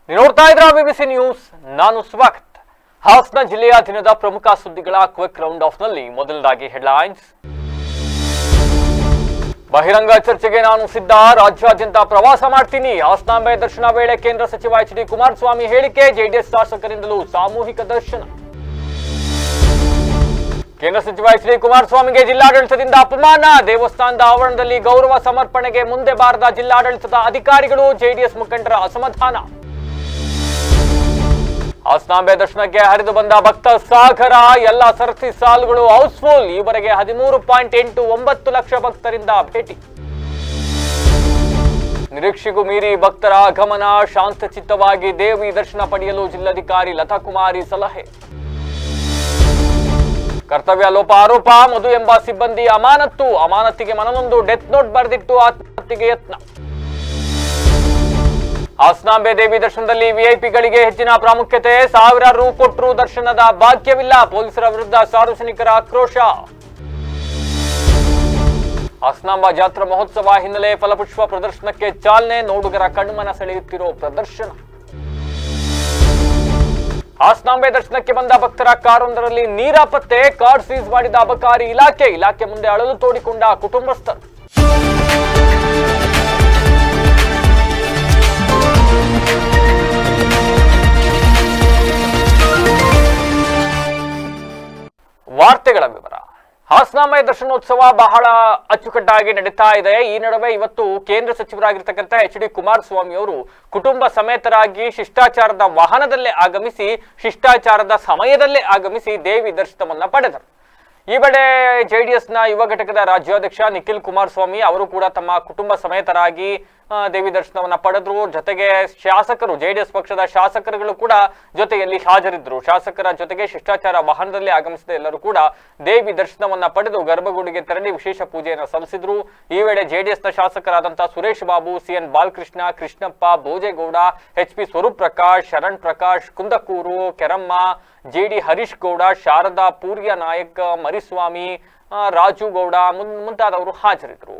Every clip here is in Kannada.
ನೀವು ನೋಡ್ತಾ ಇದ್ರ ಬಿಬಿಸಿ ನ್ಯೂಸ್. ನಾನು ಸ್ವಾಗತ್. ಹಾಸನ ಜಿಲ್ಲೆಯ ದಿನದ ಪ್ರಮುಖ ಸುದ್ದಿಗಳ ಕ್ವಿಕ್ ರೌಂಡ್ ಆಫ್ ನಲ್ಲಿ ಮೊದಲದಾಗಿ ಹೆಡ್ಲೈನ್ಸ್. ಬಹಿರಂಗ ಚರ್ಚೆಗೆ ನಾನು ಸಿದ್ಧ, ರಾಜ್ಯಾದ್ಯಂತ ಪ್ರವಾಸ ಮಾಡ್ತೀನಿ. ಹಾಸನಾಂಬೆ ದರ್ಶನ ವೇಳೆ ಕೇಂದ್ರ ಸಚಿವ ಎಚ್ ಡಿ ಕುಮಾರಸ್ವಾಮಿ ಹೇಳಿಕೆ. ಜೆಡಿಎಸ್ ಶಾಸಕರಿಂದಲೂ ಸಾಮೂಹಿಕ ದರ್ಶನ. ಕೇಂದ್ರ ಸಚಿವ ಎಚ್ ಡಿ ಕುಮಾರಸ್ವಾಮಿಗೆ ಜಿಲ್ಲಾಡಳಿತದಿಂದ ಅಪಮಾನ. ದೇವಸ್ಥಾನದ ಆವರಣದಲ್ಲಿ ಗೌರವ ಸಮರ್ಪಣೆಗೆ ಮುಂದೆ ಬಾರದ ಜಿಲ್ಲಾಡಳಿತದ ಅಧಿಕಾರಿಗಳು. ಜೆಡಿಎಸ್ ಮುಖಂಡರ ಅಸಮಾಧಾನ. ಹಾಸನಾಂಬೆ ದರ್ಶನಕ್ಕೆ ಹರಿದು ಬಂದ ಭಕ್ತ ಸಾಗರ. ಎಲ್ಲ ಸರತಿ ಸಾಲುಗಳು ಹೌಸ್ಫುಲ್. ಈವರೆಗೆ 13.89 ಲಕ್ಷ ಭಕ್ತರಿಂದ ಭೇಟಿ. ನಿರೀಕ್ಷೆಗೂ ಮೀರಿ ಭಕ್ತರ ಆಗಮನ. ಶಾಂತಚಿತ್ತವಾಗಿ ದೇವಿ ದರ್ಶನ ಪಡೆಯಲು ಜಿಲ್ಲಾಧಿಕಾರಿ ಲತಾ ಕುಮಾರಿ ಸಲಹೆ. ಕರ್ತವ್ಯ ಲೋಪ ಆರೋಪ. ಮಧು ಎಂಬ ಸಿಬ್ಬಂದಿ ಅಮಾನತ್ತಿಗೆ ಮನನೊಂದು ಡೆತ್ ನೋಟ್ ಬರೆದಿಟ್ಟು ಆತ್ಮಹತ್ಯೆಗೆ ಯತ್ನ. ಹಾಸನಾಂಬೆ ದೇವಿ ದರ್ಶನದಲ್ಲಿ ವಿಐಪಿಗಳಿಗೆ ಹೆಚ್ಚಿನ ಪ್ರಾಮುಖ್ಯತೆ. 1000 ರು ಕೊಟ್ಟರೂ ದರ್ಶನದ ಭಾಗ್ಯವಿಲ್ಲ. ಪೊಲೀಸರ ವಿರುದ್ಧ ಸಾರ್ವಜನಿಕರ ಆಕ್ರೋಶ. ಹಾಸನಾಂಬ ಜಾತ್ರಾ ಮಹೋತ್ಸವ ಹಿನ್ನೆಲೆ ಫಲಪುಷ್ಪ ಪ್ರದರ್ಶನಕ್ಕೆ ಚಾಲನೆ. ನೋಡುಗರ ಕಣ್ಮನ ಸೆಳೆಯುತ್ತಿರೋ ಪ್ರದರ್ಶನ. ಹಾಸನಾಂಬೆ ದರ್ಶನಕ್ಕೆ ಬಂದ ಭಕ್ತರ ಕಾರೊಂದರಲ್ಲಿ ನೀರ ಪತ್ತೆ. ಕಾರ್ ಸೀಸ್ ಮಾಡಿದ ಅಬಕಾರಿ ಇಲಾಖೆ ಮುಂದೆ ಅಳಲು ತೋಡಿಕೊಂಡ ಕುಟುಂಬಸ್ಥರು. ವಾರ್ತೆಗಳ ವಿವರ. ಹಾಸನಾಂಬೆ ದರ್ಶನೋತ್ಸವ ಬಹಳ ಅಚ್ಚುಕಟ್ಟಾಗಿ ನಡೀತಾ ಇದೆ. ಈ ನಡುವೆ ಇವತ್ತು ಕೇಂದ್ರ ಸಚಿವರಾಗಿರ್ತಕ್ಕಂಥ ಎಚ್ ಡಿ ಕುಮಾರಸ್ವಾಮಿ ಅವರು ಕುಟುಂಬ ಸಮೇತರಾಗಿ ಶಿಷ್ಟಾಚಾರದ ವಾಹನದಲ್ಲೇ ಆಗಮಿಸಿ, ಶಿಷ್ಟಾಚಾರದ ಸಮಯದಲ್ಲೇ ಆಗಮಿಸಿ ದೇವಿ ದರ್ಶನವನ್ನ ಪಡೆದರು. ಈ ವೇಳೆ ಜೆಡಿಎಸ್ನ ಯುವ ಘಟಕದ ರಾಜ್ಯಾಧ್ಯಕ್ಷ ನಿಖಿಲ್ ಕುಮಾರಸ್ವಾಮಿ ಅವರು ಕೂಡ ತಮ್ಮ ಕುಟುಂಬ ಸಮೇತರಾಗಿ ದೇವಿ ದರ್ಶನವನ್ನ ಪಡೆದ್ರು. ಜೊತೆಗೆ ಶಾಸಕರು, ಜೆಡಿಎಸ್ ಪಕ್ಷದ ಶಾಸಕರುಗಳು ಕೂಡ ಜೊತೆಯಲ್ಲಿ ಹಾಜರಿದ್ರು. ಶಾಸಕರ ಜೊತೆಗೆ ಶಿಷ್ಟಾಚಾರ ವಾಹನದಲ್ಲಿ ಆಗಮಿಸಿದ ಎಲ್ಲರೂ ಕೂಡ ದೇವಿ ದರ್ಶನವನ್ನ ಪಡೆದು ಗರ್ಭಗುಡಿಗೆ ತೆರಳಿ ವಿಶೇಷ ಪೂಜೆಯನ್ನು ಸಲ್ಲಿಸಿದ್ರು. ಈ ವೇಳೆ ಜೆಡಿಎಸ್ನ ಶಾಸಕರಾದಂತಹ Suresh Babu, C N Balakrishna, Krishnappa, Bhojegowda, H P Swaroop Prakash, Sharan Prakash, Kundakuru, Keramma, J D Harish Gowda, Sharada, Purya Naik, Mariswamy, Raju Gowda ಮುಂತಾದವರು ಹಾಜರಿದ್ದರು.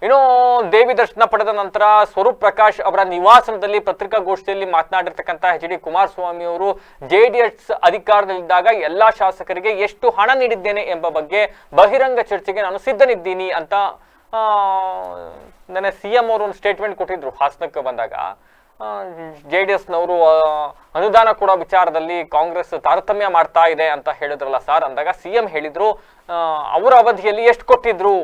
ಇನ್ನು ದೇವಿ ದರ್ಶನ ಪಡೆದ ನಂತರ ಸ್ವರೂಪ್ ಪ್ರಕಾಶ್ ಅವರ ನಿವಾಸದಲ್ಲಿ ಪತ್ರಿಕಾಗೋಷ್ಠಿಯಲ್ಲಿ ಮಾತನಾಡಿರ್ತಕ್ಕಂಥ ಎಚ್ ಡಿ ಕುಮಾರಸ್ವಾಮಿ ಅವರು ಜೆಡಿಎಸ್ ಅಧಿಕಾರದಲ್ಲಿದ್ದಾಗ ಎಲ್ಲಾ ಶಾಸಕರಿಗೆ ಎಷ್ಟು ಹಣ ನೀಡಿದ್ದೇನೆ ಎಂಬ ಬಗ್ಗೆ ಬಹಿರಂಗ ಚರ್ಚೆಗೆ ನಾನು ಸಿದ್ಧನಿದ್ದೀನಿ ಅಂತ ನನ್ನ ಸಿಎಂ ಅವರು ಒಂದು ಸ್ಟೇಟ್ಮೆಂಟ್ ಕೊಟ್ಟಿದ್ರು. ಹಾಸನಕ್ಕೆ ಬಂದಾಗ ಜೆಡಿಎಸ್ನವರು ಅನುದಾನ ಕೊಡೋ ವಿಚಾರದಲ್ಲಿ ಕಾಂಗ್ರೆಸ್ ತಾರತಮ್ಯ ಮಾಡ್ತಾ ಇದೆ ಅಂತ ಹೇಳಿದ್ರಲ್ಲ ಸರ್ ಅಂದಾಗ ಸಿಎಂ ಹೇಳಿದ್ರು, ಅವರ ಅವಧಿಯಲ್ಲಿ ಎಷ್ಟು ಕೊಟ್ಟಿದ್ರು,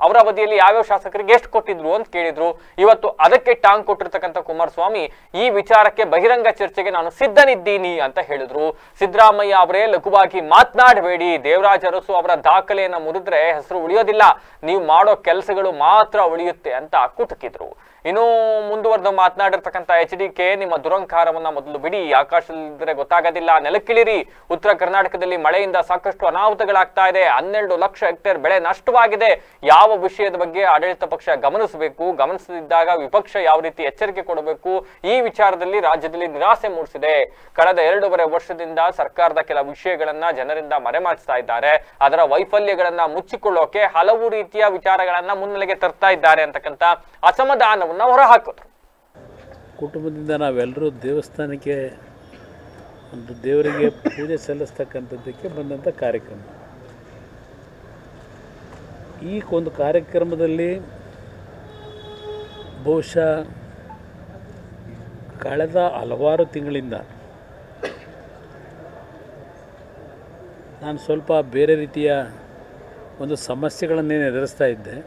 ಅವರ ಅವಧಿಯಲ್ಲಿ ಯಾವ್ಯಾವ ಶಾಸಕರಿಗೆ ಎಷ್ಟು ಕೊಟ್ಟಿದ್ರು ಅಂತ ಕೇಳಿದ್ರು. ಇವತ್ತು ಅದಕ್ಕೆ ಟಾಂಗ್ ಕೊಟ್ಟಿರ್ತಕ್ಕಂಥ ಕುಮಾರಸ್ವಾಮಿ ಈ ವಿಚಾರಕ್ಕೆ ಬಹಿರಂಗ ಚರ್ಚೆಗೆ ನಾನು ಸಿದ್ಧನಿದ್ದೀನಿ ಅಂತ ಹೇಳಿದ್ರು. ಸಿದ್ದರಾಮಯ್ಯ ಅವರೇ ಲಘುವಾಗಿ ಮಾತನಾಡಬೇಡಿ, ದೇವರಾಜ ಅರಸು ಅವರ ದಾಖಲೆಯನ್ನು ಮುರಿದ್ರೆ ಹೆಸರು ಉಳಿಯೋದಿಲ್ಲ, ನೀವು ಮಾಡೋ ಕೆಲಸಗಳು ಮಾತ್ರ ಉಳಿಯುತ್ತೆ ಅಂತ ಕುಟುಕಿದ್ರು. ಇನ್ನು ಮುಂದುವರೆದು ಮಾತನಾಡಿರ್ತಕ್ಕಂಥ ಎಚ್ ಡಿ ಕೆ, ನಿಮ್ಮ ದುರಂಕಾರವನ್ನ ಮೊದಲು ಬಿಡಿ, ಆಕಾಶದಲ್ಲಿದ್ದರೆ ಗೊತ್ತಾಗೋದಿಲ್ಲ, ನೆಲಕ್ಕಿಳಿರಿ. ಉತ್ತರ ಕರ್ನಾಟಕದಲ್ಲಿ ಮಳೆಯಿಂದ ಸಾಕಷ್ಟು ಅನಾಹುತಗಳಾಗ್ತಾ ಇದೆ. 12 ಲಕ್ಷ ಹೆಕ್ಟೇರ್ ಬೆಳೆ ನಷ್ಟವಾಗಿದೆ. ಯಾವ ವಿಷಯದ ಬಗ್ಗೆ ಆಡಳಿತ ಪಕ್ಷ ಗಮನಿಸಬೇಕು, ಗಮನಿಸದಿದ್ದಾಗ ವಿಪಕ್ಷ ಯಾವ ರೀತಿ ಎಚ್ಚರಿಕೆ ಕೊಡಬೇಕು, ಈ ವಿಚಾರದಲ್ಲಿ ರಾಜ್ಯದಲ್ಲಿ ನಿರಾಸೆ ಮೂಡಿಸಿದೆ. ಕಳೆದ 2.5 ವರ್ಷದಿಂದ ಸರ್ಕಾರದ ಕೆಲ ವಿಷಯಗಳನ್ನ ಜನರಿಂದ ಮರೆಮಾಚ್ತಾ ಇದ್ದಾರೆ. ಅದರ ವೈಫಲ್ಯಗಳನ್ನ ಮುಚ್ಚಿಕೊಳ್ಳೋಕೆ ಹಲವು ರೀತಿಯ ವಿಚಾರಗಳನ್ನ ಮುನ್ನೆಲೆಗೆ ತರ್ತಾ ಇದ್ದಾರೆ ಅಂತಕ್ಕಂಥ ಅಸಮಾಧಾನವನ್ನ ಹೊರಹಾಕಿದ್ರು. ಕುಟುಂಬದಿಂದ ನಾವೆಲ್ಲರೂ ದೇವಸ್ಥಾನಕ್ಕೆ ಒಂದು ದೇವರಿಗೆ ಪೂಜೆ ಸಲ್ಲಿಸ್ತಕ್ಕಂಥದ್ದಕ್ಕೆ ಬಂದಂಥ ಕಾರ್ಯಕ್ರಮ. ಈ ಒಂದು ಕಾರ್ಯಕ್ರಮದಲ್ಲಿ ಬಹುಶಃ ಕಳೆದ ಹಲವಾರು ತಿಂಗಳಿಂದ ನಾನು ಸ್ವಲ್ಪ ಬೇರೆ ರೀತಿಯ ಒಂದು ಸಮಸ್ಯೆಗಳನ್ನೇನು ಎದುರಿಸ್ತಾ ಇದ್ದೆ.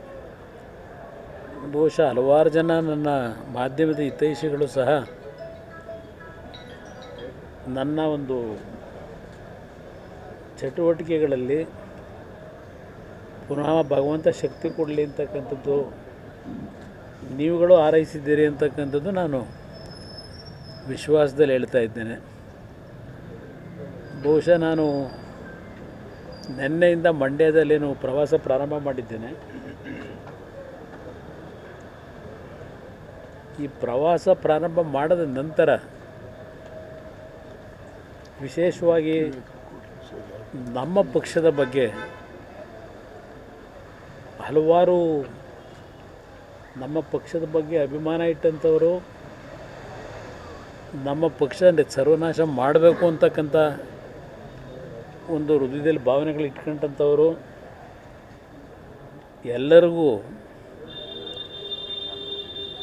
ಬಹುಶಃ ಹಲವಾರು ಜನ ನನ್ನ ಮಾಧ್ಯಮದ ಹಿತೈಷಿಗಳು ಸಹ ನನ್ನ ಒಂದು ಚಟುವಟಿಕೆಗಳಲ್ಲಿ ಪುನಃ ಭಗವಂತ ಶಕ್ತಿ ಕೊಡಲಿ ಅಂತಕ್ಕಂಥದ್ದು ನೀವುಗಳು ಹಾರೈಸಿದ್ದೀರಿ ಅಂತಕ್ಕಂಥದ್ದು ನಾನು ವಿಶ್ವಾಸದಲ್ಲಿ ಹೇಳ್ತಾ ಇದ್ದೇನೆ. ಬಹುಶಃ ನಾನು ನಿನ್ನೆಯಿಂದ ಮಂಡ್ಯದಲ್ಲೇನು ಪ್ರವಾಸ ಪ್ರಾರಂಭ ಮಾಡಿದ್ದೇನೆ. ಈ ಪ್ರವಾಸ ಪ್ರಾರಂಭ ಮಾಡಿದ ನಂತರ ವಿಶೇಷವಾಗಿ ನಮ್ಮ ಪಕ್ಷದ ಬಗ್ಗೆ ಹಲವಾರು ನಮ್ಮ ಪಕ್ಷದ ಬಗ್ಗೆ ಅಭಿಮಾನ ಇಟ್ಟಂಥವರು ನಮ್ಮ ಪಕ್ಷ ಸರ್ವನಾಶ ಮಾಡಬೇಕು ಅಂತಕ್ಕಂಥ ಒಂದು ಹೃದಯದಲ್ಲಿ ಭಾವನೆಗಳು ಇಟ್ಕೊಂಡಂಥವರು ಎಲ್ಲರಿಗೂ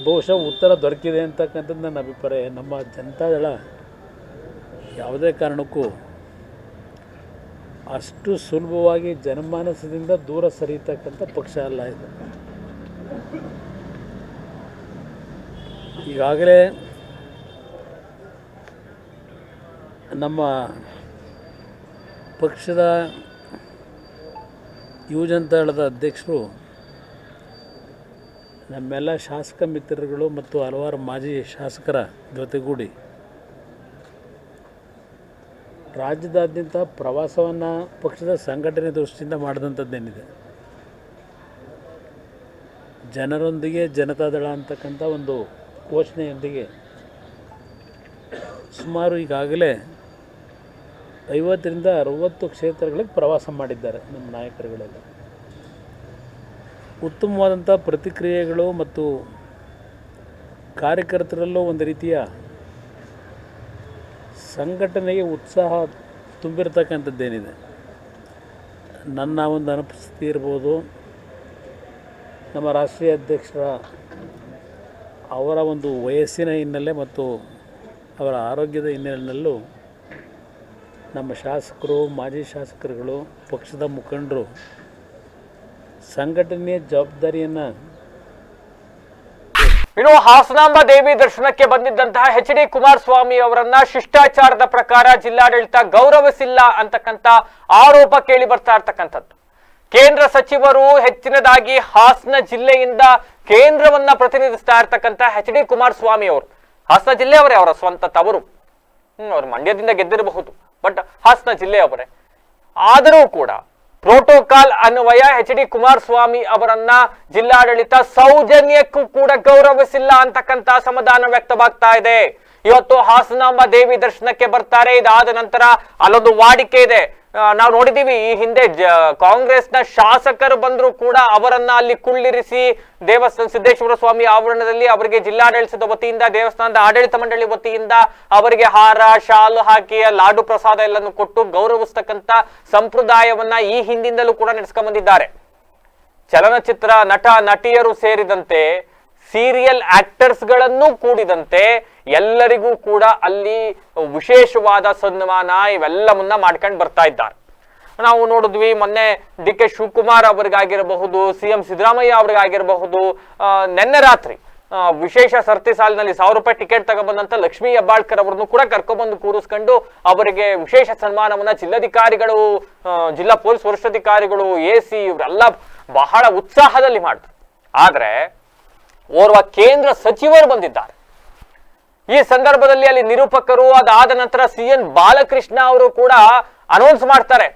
ಬಹುಶಃ ಉತ್ತರ ದೊರಕಿದೆ ಅಂತಕ್ಕಂಥದ್ದು ನನ್ನ ಅಭಿಪ್ರಾಯ. ನಮ್ಮ ಜನತಾದಳ ಯಾವುದೇ ಕಾರಣಕ್ಕೂ ಅಷ್ಟು ಸುಲಭವಾಗಿ ಜನಮಾನಸದಿಂದ ದೂರ ಸರಿಯತಕ್ಕಂಥ ಪಕ್ಷ ಅಲ್ಲ ಇದು. ಈಗಾಗಲೇ ನಮ್ಮ ಪಕ್ಷದ ಯುವಜನತಾದಳದ ಅಧ್ಯಕ್ಷರು ನಮ್ಮೆಲ್ಲ ಶಾಸಕ ಮಿತ್ರರುಗಳು ಮತ್ತು ಹಲವಾರು ಮಾಜಿ ಶಾಸಕರ ಜೊತೆಗೂಡಿ ರಾಜ್ಯದಾದ್ಯಂತ ಪ್ರವಾಸವನ್ನು ಪಕ್ಷದ ಸಂಘಟನೆ ದೃಷ್ಟಿಯಿಂದ ಮಾಡಿದಂಥದ್ದೇನಿದೆ, ಜನರೊಂದಿಗೆ ಜನತಾದಳ ಅಂತಕ್ಕಂಥ ಒಂದು ಘೋಷಣೆಯೊಂದಿಗೆ ಸುಮಾರು ಈಗಾಗಲೇ 50ರಿಂದ 60 ಕ್ಷೇತ್ರಗಳಿಗೆ ಪ್ರವಾಸ ಮಾಡಿದ್ದಾರೆ ನಮ್ಮ ನಾಯಕರುಗಳೆಲ್ಲ. ಉತ್ತಮವಾದಂಥ ಪ್ರತಿಕ್ರಿಯೆಗಳು ಮತ್ತು ಕಾರ್ಯಕರ್ತರಲ್ಲೂ ಒಂದು ರೀತಿಯ ಸಂಘಟನೆಗೆ ಉತ್ಸಾಹ ತುಂಬಿರತಕ್ಕಂಥದ್ದೇನಿದೆ. ನನ್ನ ಒಂದು ಅನುಪಸ್ಥಿತಿ ಇರ್ಬೋದು, ನಮ್ಮ ರಾಷ್ಟ್ರೀಯ ಅಧ್ಯಕ್ಷರ ಅವರ ಒಂದು ವಯಸ್ಸಿನ ಹಿನ್ನೆಲೆ ಮತ್ತು ಅವರ ಆರೋಗ್ಯದ ಹಿನ್ನೆಲೆಯಲ್ಲೂ ನಮ್ಮ ಶಾಸಕರು, ಮಾಜಿ ಶಾಸಕರುಗಳು, ಪಕ್ಷದ ಮುಖಂಡರು ಸಂಘಟನೆಯ ಜವಾಬ್ದಾರಿಯನ್ನು ಇನ್ನು ಹಾಸನಾಂಬ ದೇವಿ ದರ್ಶನಕ್ಕೆ ಬಂದಿದ್ದಂತಹ ಎಚ್.ಡಿ. ಕುಮಾರಸ್ವಾಮಿ ಅವರನ್ನ ಶಿಷ್ಟಾಚಾರದ ಪ್ರಕಾರ ಜಿಲ್ಲಾಡಳಿತ ಗೌರವಿಸಿಲ್ಲ ಅಂತಕ್ಕಂಥ ಆರೋಪ ಕೇಳಿ ಬರ್ತಾ ಇರ್ತಕ್ಕಂಥದ್ದು. ಕೇಂದ್ರ ಸಚಿವರು ಹೆಚ್ಚಿನದಾಗಿ ಹಾಸನ ಜಿಲ್ಲೆಯಿಂದ ಕೇಂದ್ರವನ್ನ ಪ್ರತಿನಿಧಿಸ್ತಾ ಇರ್ತಕ್ಕಂಥ ಎಚ್.ಡಿ. ಕುಮಾರಸ್ವಾಮಿ ಅವರು ಹಾಸನ ಜಿಲ್ಲೆಯವರೇ, ಅವರ ಸ್ವಂತ ತವರು. ಅವರು ಮಂಡ್ಯದಿಂದ ಗೆದ್ದಿರಬಹುದು, ಬಟ್ ಹಾಸನ ಜಿಲ್ಲೆಯವರೇ. ಆದರೂ ಕೂಡ ಪ್ರೋಟೋಕಾಲ್ ಅನ್ವಯ ಎಚ್.ಡಿ. ಕುಮಾರಸ್ವಾಮಿ ಅವರನ್ನ ಜಿಲ್ಲಾಡಳಿತ ಸೌಜನ್ಯಕ್ಕೂ ಕೂಡ ಗೌರವಿಸಿಲ್ಲ ಅಂತಕ್ಕಂಥ ಅಸಮಾಧಾನ ವ್ಯಕ್ತವಾಗ್ತಾ ಇದೆ. ಇವತ್ತು ಹಾಸನಾಂಬ ದೇವಿ ದರ್ಶನಕ್ಕೆ ಬರ್ತಾರೆ. ಇದಾದ ನಂತರ ಅಲ್ಲೊಂದು ವಾಡಿಕೆ ಇದೆ, ನಾವು ನೋಡಿದೀವಿ ಈ ಹಿಂದೆ ಕಾಂಗ್ರೆಸ್ನ ಶಾಸಕರು ಬಂದ್ರು ಕೂಡ ಅವರನ್ನ ಅಲ್ಲಿ ಕುಳ್ಳಿರಿಸಿ ದೇವಸ್ಥಾನ ಸಿದ್ದೇಶ್ವರ ಸ್ವಾಮಿ ಆವರಣದಲ್ಲಿ ಅವರಿಗೆ ಜಿಲ್ಲಾಡಳಿತದ ವತಿಯಿಂದ, ದೇವಸ್ಥಾನದ ಆಡಳಿತ ಮಂಡಳಿ ವತಿಯಿಂದ ಅವರಿಗೆ ಹಾರ ಶಾಲು ಹಾಕಿ ಲಾಡು ಪ್ರಸಾದ ಎಲ್ಲನ್ನು ಕೊಟ್ಟು ಗೌರವಿಸ್ತಕ್ಕಂಥ ಸಂಪ್ರದಾಯವನ್ನ ಈ ಹಿಂದಿಂದಲೂ ಕೂಡ ನಡೆಸ್ಕೊಂಡ್ ಬಂದಿದ್ದಾರೆ. ಚಲನಚಿತ್ರ ನಟ ನಟಿಯರು ಸೇರಿದಂತೆ ಸೀರಿಯಲ್ ಆಕ್ಟರ್ಸ್ ಗಳನ್ನು ಕೂಡಿದಂತೆ ಎಲ್ಲರಿಗೂ ಕೂಡ ಅಲ್ಲಿ ವಿಶೇಷವಾದ ಸನ್ಮಾನ ಇವೆಲ್ಲವನ್ನ ಮಾಡ್ಕೊಂಡು ಬರ್ತಾ ಇದ್ದಾರೆ. ನಾವು ನೋಡಿದ್ವಿ ಮೊನ್ನೆ ಡಿ.ಕೆ. ಶಿವಕುಮಾರ್ ಅವರಿಗಾಗಿರಬಹುದು, ಸಿಎಂ ಸಿದ್ದರಾಮಯ್ಯ ಅವರಿಗಾಗಿರಬಹುದು, ನಿನ್ನೆ ರಾತ್ರಿ ವಿಶೇಷ ಸರತಿ ಸಾಲಿನಲ್ಲಿ 1000 ರೂಪಾಯಿ ಟಿಕೆಟ್ ತಗೊಂಡ್ಬಂದಂತ ಲಕ್ಷ್ಮೀ ಹೆಬ್ಬಾಳ್ಕರ್ ಅವರನ್ನು ಕೂಡ ಕರ್ಕೊಂಡ್ಬಂದು ಕೂರಿಸ್ಕೊಂಡು ಅವರಿಗೆ ವಿಶೇಷ ಸನ್ಮಾನವನ್ನ ಜಿಲ್ಲಾಧಿಕಾರಿಗಳು, ಜಿಲ್ಲಾ ಪೊಲೀಸ್ ವರಿಷ್ಠಾಧಿಕಾರಿಗಳು, AC ಇವರೆಲ್ಲ ಬಹಳ ಉತ್ಸಾಹದಲ್ಲಿ ಮಾಡ್ತಾರೆ. ಆದ್ರೆ ಓರ್ವ ಕೇಂದ್ರ ಸಚಿವರು ಬಂದಿದ್ದಾರೆ. ಈ ಸಂದರ್ಭದಲ್ಲಿ ಅಲ್ಲಿ ನಿರೂಪಕರು, ಅದಾದ ನಂತರ CN ಬಾಲಕೃಷ್ಣ ಅವರು ಕೂಡ ಅನೌನ್ಸ್ ಮಾಡ್ತಾರೆ,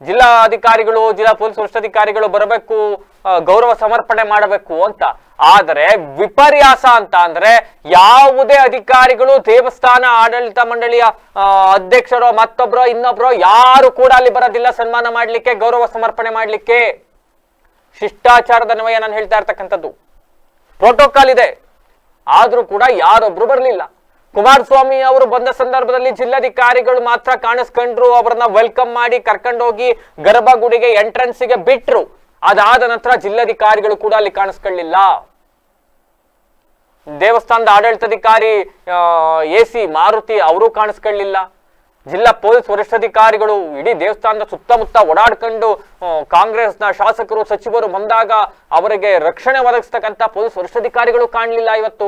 ಜಿಲ್ಲಾ ಅಧಿಕಾರಿಗಳು, ಜಿಲ್ಲಾ ಪೊಲೀಸ್ ವರಿಷ್ಠಾಧಿಕಾರಿಗಳು ಬರಬೇಕು, ಗೌರವ ಸಮರ್ಪಣೆ ಮಾಡಬೇಕು ಅಂತ. ಆದರೆ ವಿಪರ್ಯಾಸ ಅಂತ ಅಂದ್ರೆ ಯಾವುದೇ ಅಧಿಕಾರಿಗಳು, ದೇವಸ್ಥಾನ ಆಡಳಿತ ಮಂಡಳಿಯ ಅಧ್ಯಕ್ಷರೋ ಮತ್ತೊಬ್ರೋ ಇನ್ನೊಬ್ರೋ ಯಾರು ಕೂಡ ಅಲ್ಲಿ ಬರೋದಿಲ್ಲ ಸನ್ಮಾನ ಮಾಡ್ಲಿಕ್ಕೆ, ಗೌರವ ಸಮರ್ಪಣೆ ಮಾಡ್ಲಿಕ್ಕೆ. ಶಿಷ್ಟಾಚಾರದ ಅನ್ವಯ ನಾನು ಹೇಳ್ತಾ ಇರ್ತಕ್ಕಂಥದ್ದು, ಪ್ರೋಟೋಕಾಲ್ ಇದೆ, ಆದ್ರೂ ಕೂಡ ಯಾರೊಬ್ರು ಬರಲಿಲ್ಲ. ಕುಮಾರಸ್ವಾಮಿ ಅವರು ಬಂದ ಸಂದರ್ಭದಲ್ಲಿ ಜಿಲ್ಲಾಧಿಕಾರಿಗಳು ಮಾತ್ರ ಕಾಣಿಸ್ಕೊಂಡ್ರು, ಅವರನ್ನ ವೆಲ್ಕಮ್ ಮಾಡಿ ಕರ್ಕೊಂಡೋಗಿ ಗರ್ಭಗುಡಿಗೆ ಎಂಟ್ರೆನ್ಸ್ಗೆ ಬಿಟ್ರು. ಅದಾದ ನಂತರ ಜಿಲ್ಲಾಧಿಕಾರಿಗಳು ಕೂಡ ಅಲ್ಲಿ ಕಾಣಿಸ್ಕೊಳ್ಳಿಲ್ಲ. ದೇವಸ್ಥಾನದ ಆಡಳಿತಾಧಿಕಾರಿ AC ಮಾರುತಿ ಅವರು ಕಾಣಿಸ್ಕೊಳ್ಳಿಲ್ಲ. ಜಿಲ್ಲಾ ಪೊಲೀಸ್ ವರಿಷ್ಠಾಧಿಕಾರಿಗಳು ಇಡೀ ದೇವಸ್ಥಾನದ ಸುತ್ತಮುತ್ತ ಓಡಾಡ್ಕೊಂಡು ಕಾಂಗ್ರೆಸ್ನ ಶಾಸಕರು, ಸಚಿವರು ಬಂದಾಗ ಅವರಿಗೆ ರಕ್ಷಣೆ ಒದಗಿಸ್ತಕ್ಕಂಥ ಪೊಲೀಸ್ ವರಿಷ್ಠಾಧಿಕಾರಿಗಳು ಕಾಣಲಿಲ್ಲ ಇವತ್ತು.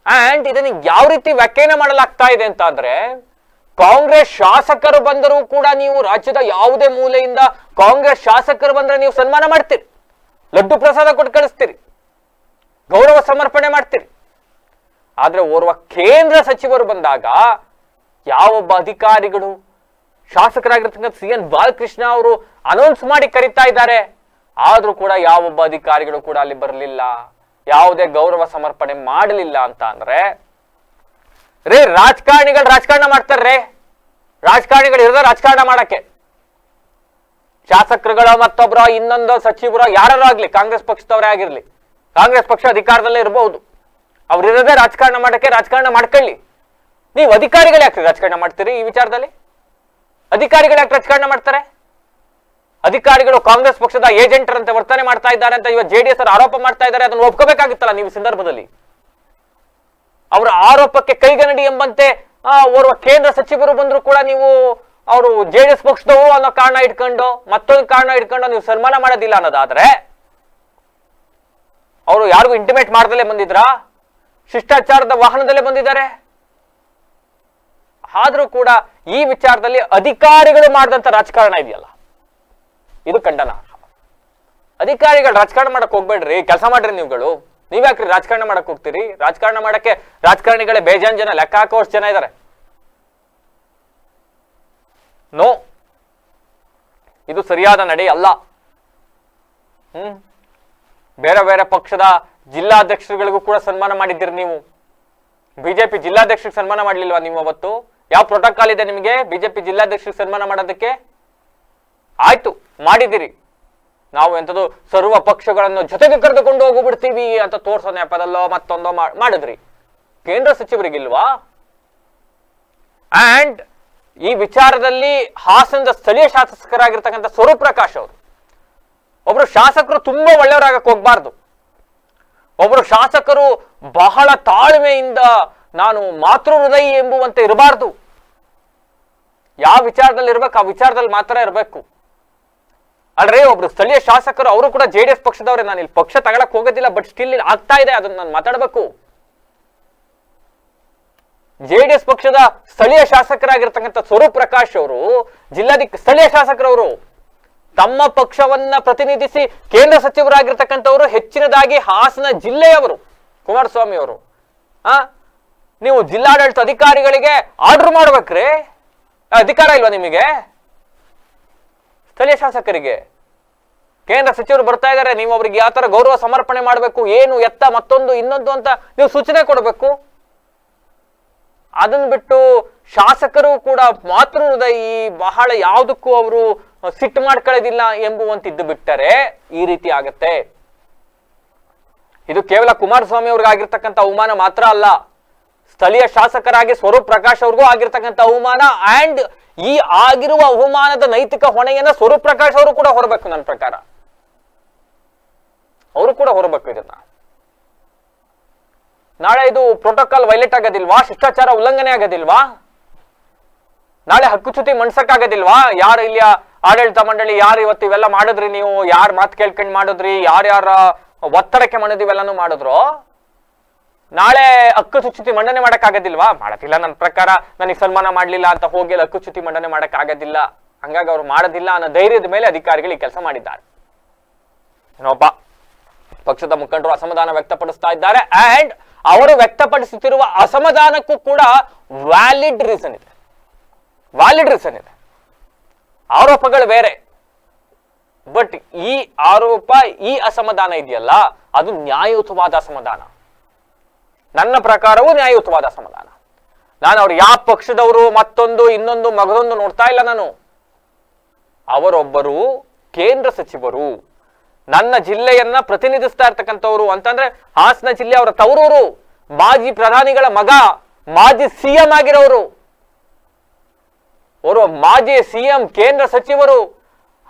ಅಂಡ್ ಇದನ್ನ ಯಾವ ರೀತಿ ವ್ಯಾಖ್ಯಾನ ಮಾಡಲಾಗ್ತಾ ಇದೆ ಅಂತ ಅಂದ್ರೆ, ಕಾಂಗ್ರೆಸ್ ಶಾಸಕರು ಬಂದರೂ ಕೂಡ ನೀವು ರಾಜ್ಯದ ಯಾವುದೇ ಮೂಲೆಯಿಂದ ಕಾಂಗ್ರೆಸ್ ಶಾಸಕರು ಬಂದ್ರೆ ನೀವು ಸನ್ಮಾನ ಮಾಡ್ತೀರಿ, ಲಡ್ಡು ಪ್ರಸಾದ ಕೊಟ್ಟು ಕಳಿಸ್ತೀರಿ, ಗೌರವ ಸಮರ್ಪಣೆ ಮಾಡ್ತೀರಿ. ಆದ್ರೆ ಓರ್ವ ಕೇಂದ್ರ ಸಚಿವರು ಬಂದಾಗ ಯಾವೊಬ್ಬ ಅಧಿಕಾರಿಗಳು, ಶಾಸಕರಾಗಿರ್ತಕ್ಕಂಥ CN ಬಾಲಕೃಷ್ಣ ಅವರು ಅನೌನ್ಸ್ ಮಾಡಿ ಕರೀತಾ ಇದ್ದಾರೆ, ಆದ್ರೂ ಕೂಡ ಯಾವೊಬ್ಬ ಅಧಿಕಾರಿಗಳು ಕೂಡ ಅಲ್ಲಿ ಬರಲಿಲ್ಲ, ಯಾವುದೇ ಗೌರವ ಸಮರ್ಪಣೆ ಮಾಡಲಿಲ್ಲ ಅಂತ ಅಂದ್ರೆ ರಾಜಕಾರಣಿಗಳು ರಾಜಕಾರಣ ಮಾಡ್ತಾರ್ರೆ. ರಾಜಕಾರಣಿಗಳು ಇರೋದ ರಾಜಕಾರಣ ಮಾಡಕ್ಕೆ. ಶಾಸಕರುಗಳ ಮತ್ತೊಬ್ಬರ ಇನ್ನೊಂದು ಸಚಿವರ ಯಾರು ಆಗ್ಲಿ, ಕಾಂಗ್ರೆಸ್ ಪಕ್ಷದವರೇ ಆಗಿರ್ಲಿ, ಕಾಂಗ್ರೆಸ್ ಪಕ್ಷ ಅಧಿಕಾರದಲ್ಲೇ ಇರಬಹುದು, ಅವ್ರಿರೋದೇ ರಾಜಕಾರಣ ಮಾಡಕ್ಕೆ, ರಾಜಕಾರಣ ಮಾಡ್ಕೊಳ್ಳಿ. ನೀವು ಅಧಿಕಾರಿಗಳು ಯಾಕೆ ರಾಜಕಾರಣ ಮಾಡ್ತೀರಿ? ಈ ವಿಚಾರದಲ್ಲಿ ಅಧಿಕಾರಿಗಳು ಯಾಕೆ ರಾಜಕಾರಣ ಮಾಡ್ತಾರೆ? ಅಧಿಕಾರಿಗಳು ಕಾಂಗ್ರೆಸ್ ಪಕ್ಷದ ಏಜೆಂಟರಂತೆ ವರ್ತನೆ ಮಾಡ್ತಾ ಇದ್ದಾರೆ ಅಂತ ಇವತ್ತು JDS ಅವರು ಆರೋಪ ಮಾಡ್ತಾ ಇದ್ದಾರೆ. ಅದನ್ನು ಒಪ್ಕೋಬೇಕಾಗಿತ್ತಲ್ಲ ನೀವು ಸಂದರ್ಭದಲ್ಲಿ. ಅವರ ಆರೋಪಕ್ಕೆ ಕೈಗನ್ನಡಿ ಎಂಬಂತೆ ಓರ್ವ ಕೇಂದ್ರ ಸಚಿವರು ಬಂದ್ರು ಕೂಡ ನೀವು ಅವರು JDS ಪಕ್ಷದವರು ಅನ್ನೋ ಕಾರಣ ಇಟ್ಕೊಂಡು, ಮತ್ತೊಂದು ಕಾರಣ ಇಟ್ಕೊಂಡು ನೀವು ಸನ್ಮಾನ ಮಾಡೋದಿಲ್ಲ ಅನ್ನೋದಾದ್ರೆ, ಅವರು ಯಾರಿಗೂ ಇಂಟಿಮೇಟ್ ಮಾಡ್ದಲೇ ಬಂದಿದ್ರಾ? ಶಿಷ್ಟಾಚಾರದ ವಾಹನದಲ್ಲೇ ಬಂದಿದ್ದಾರೆ. ಆದ್ರೂ ಕೂಡ ಈ ವಿಚಾರದಲ್ಲಿ ಅಧಿಕಾರಿಗಳು ಮಾಡಿದಂತ ರಾಜಕಾರಣ ಇದೆಯಲ್ಲ, ಇದು ಖಂಡನ. ಅಧಿಕಾರಿಗಳು ರಾಜಕಾರಣ ಮಾಡಕ್ ಹೋಗ್ಬೇಡ್ರಿ, ಕೆಲಸ ಮಾಡ್ರಿ. ನೀವ್ಯಾಕ್ರಿ ರಾಜಕಾರಣ ಮಾಡಕ್ ಹೋಗ್ತೀರಿ? ರಾಜಕಾರಣ ಮಾಡಕ್ಕೆ ರಾಜಕಾರಣಿಗಳೇ ಬೇಜಾನ್ ಜನ, ಲೆಕ್ಕ ಹಾಕೋಷ್ಟು ಜನ ಇದ್ದಾರೆ. ನೋ, ಇದು ಸರಿಯಾದ ನಡೆ ಅಲ್ಲ. ಬೇರೆ ಬೇರೆ ಪಕ್ಷದ ಜಿಲ್ಲಾಧ್ಯಕ್ಷರುಗಳಿಗೂ ಕೂಡ ಸನ್ಮಾನ ಮಾಡಿದ್ದೀರಿ ನೀವು. ಬಿಜೆಪಿ ಜಿಲ್ಲಾಧ್ಯಕ್ಷರಿಗೆ ಸನ್ಮಾನ ಮಾಡ್ಲಿಲ್ವಾ ನೀವು ಅವತ್ತು? ಯಾವ ಪ್ರೋಟೋಕಾಲ್ ಇದೆ ನಿಮಗೆ ಬಿಜೆಪಿ ಜಿಲ್ಲಾಧ್ಯಕ್ಷರಿಗೆ ಸನ್ಮಾನ ಮಾಡೋದಕ್ಕೆ? ಆಯ್ತು, ಮಾಡಿದ್ದೀರಿ. ನಾವು ಎಂಥದ್ದು ಸರ್ವ ಪಕ್ಷಗಳನ್ನು ಜೊತೆಗೆ ಕರೆದುಕೊಂಡು ಹೋಗ್ಬಿಡ್ತೀವಿ ಅಂತ ತೋರ್ಸೋ ನೆಪದಲ್ಲೋ ಮತ್ತೊಂದೋ ಮಾಡಿದ್ರಿ. ಕೇಂದ್ರ ಸಚಿವರಿಗಿಲ್ವಾ? ಅಂಡ್ ಈ ವಿಚಾರದಲ್ಲಿ ಹಾಸನದ ಸ್ಥಳೀಯ ಶಾಸಕರಾಗಿರ್ತಕ್ಕಂಥ ಸ್ವರೂಪ್ ಪ್ರಕಾಶ್ ಅವರು, ಒಬ್ರು ಶಾಸಕರು ತುಂಬಾ ಒಳ್ಳೆಯವರಾಗಕ್ಕೆ ಹೋಗ್ಬಾರ್ದು. ಒಬ್ರು ಶಾಸಕರು ಬಹಳ ತಾಳ್ಮೆಯಿಂದ ನಾನು ಮಾತೃ ಹೃದಯ ಎಂಬುವಂತೆ ಇರಬಾರ್ದು. ಯಾವ ವಿಚಾರದಲ್ಲಿ ಇರ್ಬೇಕು ಆ ವಿಚಾರದಲ್ಲಿ ಮಾತ್ರ ಇರಬೇಕು. ಅಲ್ರೇ, ಒಬ್ರು ಸ್ಥಳೀಯ ಶಾಸಕರು, ಅವರು ಕೂಡ JDS ಪಕ್ಷದವ್ರೆ. ನಾನು ಇಲ್ಲಿ ಪಕ್ಷ ತಗೊಳಕ್ ಹೋಗೋದಿಲ್ಲ, ಬಟ್ ಸ್ಟಿಲ್ ಇಲ್ಲಿ ಆಗ್ತಾ ಇದೆ, ಅದನ್ನ ನಾನು ಮಾತಾಡಬೇಕು. JDS ಪಕ್ಷದ ಸ್ಥಳೀಯ ಶಾಸಕರಾಗಿರ್ತಕ್ಕಂಥ ಸ್ವರೂಪ್ ಪ್ರಕಾಶ್ ಅವರು, ಸ್ಥಳೀಯ ಶಾಸಕರವರು, ತಮ್ಮ ಪಕ್ಷವನ್ನ ಪ್ರತಿನಿಧಿಸಿ ಕೇಂದ್ರ ಸಚಿವರಾಗಿರ್ತಕ್ಕಂಥವರು, ಹೆಚ್ಚಿನದಾಗಿ ಹಾಸನ ಜಿಲ್ಲೆಯವರು ಕುಮಾರಸ್ವಾಮಿ ಅವರು. ನೀವು ಜಿಲ್ಲಾಡಳಿತ ಅಧಿಕಾರಿಗಳಿಗೆ ಆರ್ಡರ್ ಮಾಡ್ಬೇಕ್ರಿ? ಅಧಿಕಾರ ಇಲ್ವಾ ನಿಮಗೆ? ಸ್ಥಳೀಯ ಶಾಸಕರಿಗೆ ಕೇಂದ್ರ ಸಚಿವರು ಬರ್ತಾ ಇದ್ದಾರೆ, ನೀವು ಅವ್ರಿಗೆ ಯಾವ ತರ ಗೌರವ ಸಮರ್ಪಣೆ ಮಾಡಬೇಕು, ಏನು ಎತ್ತ ಮತ್ತೊಂದು ಇನ್ನೊಂದು ಅಂತ ನೀವು ಸೂಚನೆ ಕೊಡಬೇಕು. ಅದನ್ನ ಬಿಟ್ಟು ಶಾಸಕರು ಕೂಡ ಮಾತೃ ಹೃದಯಿ, ಬಹಳ ಯಾವುದಕ್ಕೂ ಅವರು ಸಿಟ್ಟು ಮಾಡ್ಕೊಳ್ಳೋದಿಲ್ಲ ಎಂಬುವಂತಿದ್ದು ಬಿಟ್ಟರೆ ಈ ರೀತಿ ಆಗತ್ತೆ. ಇದು ಕೇವಲ ಕುಮಾರಸ್ವಾಮಿ ಅವ್ರಿಗೆ ಆಗಿರ್ತಕ್ಕಂಥ ಅವಮಾನ ಮಾತ್ರ ಅಲ್ಲ, ಸ್ಥಳೀಯ ಶಾಸಕರಾಗಿ ಸ್ವರೂಪ್ ಪ್ರಕಾಶ್ ಅವ್ರಿಗೂ ಆಗಿರ್ತಕ್ಕಂಥ ಅವಮಾನ. ಅಂಡ್ ಈ ಆಗಿರುವ ಅವಮಾನದ ನೈತಿಕ ಹೊಣೆಯನ್ನ ಸ್ವರೂಪ್ ಪ್ರಕಾಶ್ ಅವರು ಕೂಡ ಹೊರಬೇಕು. ನನ್ನ ಪ್ರಕಾರ ಅವರು ಕೂಡ ಹೊರಬೇಕು ಇದನ್ನ. ನಾಳೆ ಇದು ಪ್ರೋಟೋಕಾಲ್ ವೈಲೇಟ್ ಆಗೋದಿಲ್ವಾ? ಶಿಷ್ಟಾಚಾರ ಉಲ್ಲಂಘನೆ ಆಗೋದಿಲ್ವಾ? ನಾಳೆ ಹಕ್ಕುಚ್ಯುತಿ ಮಂಡ್ಸಕ್ಕಾಗೋದಿಲ್ವಾ? ಯಾರು ಇಲ್ಲಿಯ ಆಡಳಿತ ಮಂಡಳಿ ಯಾರು ಇವತ್ತು ಇವೆಲ್ಲ ಮಾಡಿದ್ರಿ, ನೀವು ಯಾರು ಮಾತು ಕೇಳ್ಕೊಂಡು ಮಾಡಿದ್ರಿ, ಯಾರ್ಯಾರ ಒತ್ತಡಕ್ಕೆ ಮಣಿದಿವೆಲ್ಲಾನು ಮಾಡಿದ್ರು, ನಾಳೆ ಹಕ್ಕುಚ್ಯುತಿ ಮಂಡನೆ ಮಾಡಕ್ ಆಗೋದಿಲ್ವಾ? ಮಾಡೋದಿಲ್ಲ. ನನ್ನ ಪ್ರಕಾರ ನನಗೆ ಸನ್ಮಾನ ಮಾಡ್ಲಿಲ್ಲ ಅಂತ ಹೋಗಿ ಹಕ್ಕುಚ್ಯುತಿ ಮಂಡನೆ ಮಾಡಕ್ ಆಗೋದಿಲ್ಲ. ಹಂಗಾಗಿ ಅವ್ರು ಮಾಡೋದಿಲ್ಲ ಅನ್ನೋ ಧೈರ್ಯದ ಮೇಲೆ ಅಧಿಕಾರಿಗಳು ಈ ಕೆಲಸ ಮಾಡಿದ್ದಾರೆ. ಇನ್ನೊಬ್ಬ ಪಕ್ಷದ ಮುಖಂಡರು ಅಸಮಾಧಾನ ವ್ಯಕ್ತಪಡಿಸ್ತಾ ಇದ್ದಾರೆ. ಅಂಡ್ ಅವರು ವ್ಯಕ್ತಪಡಿಸುತ್ತಿರುವ ಅಸಮಾಧಾನಕ್ಕೂ ಕೂಡ ವ್ಯಾಲಿಡ್ ರೀಸನ್ ಇದೆ. ಆರೋಪಗಳು ಬೇರೆ, ಬಟ್ ಈ ಆರೋಪ, ಈ ಅಸಮಾಧಾನ ಇದೆಯಲ್ಲ, ಅದು ನ್ಯಾಯಯುತವಾದ ಅಸಮಾಧಾನ. ನನ್ನ ಪ್ರಕಾರವೂ ನ್ಯಾಯಯುತವಾದ ಅಸಮಾಧಾನ. ನಾನು ಅವ್ರು ಯಾವ ಪಕ್ಷದವರು ಮತ್ತೊಂದು ಇನ್ನೊಂದು ಮಗದೊಂದು ನೋಡ್ತಾ ಇಲ್ಲ. ನಾನು ಅವರೊಬ್ಬರು ಕೇಂದ್ರ ಸಚಿವರು, ನನ್ನ ಜಿಲ್ಲೆಯನ್ನ ಪ್ರತಿನಿಧಿಸ್ತಾ ಇರ್ತಕ್ಕಂಥವ್ರು ಅಂತಂದ್ರೆ ಹಾಸನ ಜಿಲ್ಲೆ ಅವರ ತವರೂರು, ಮಾಜಿ ಪ್ರಧಾನಿಗಳ ಮಗ, ಮಾಜಿ CM ಆಗಿರೋರು, ಅವರು ಮಾಜಿ CM, ಕೇಂದ್ರ ಸಚಿವರು,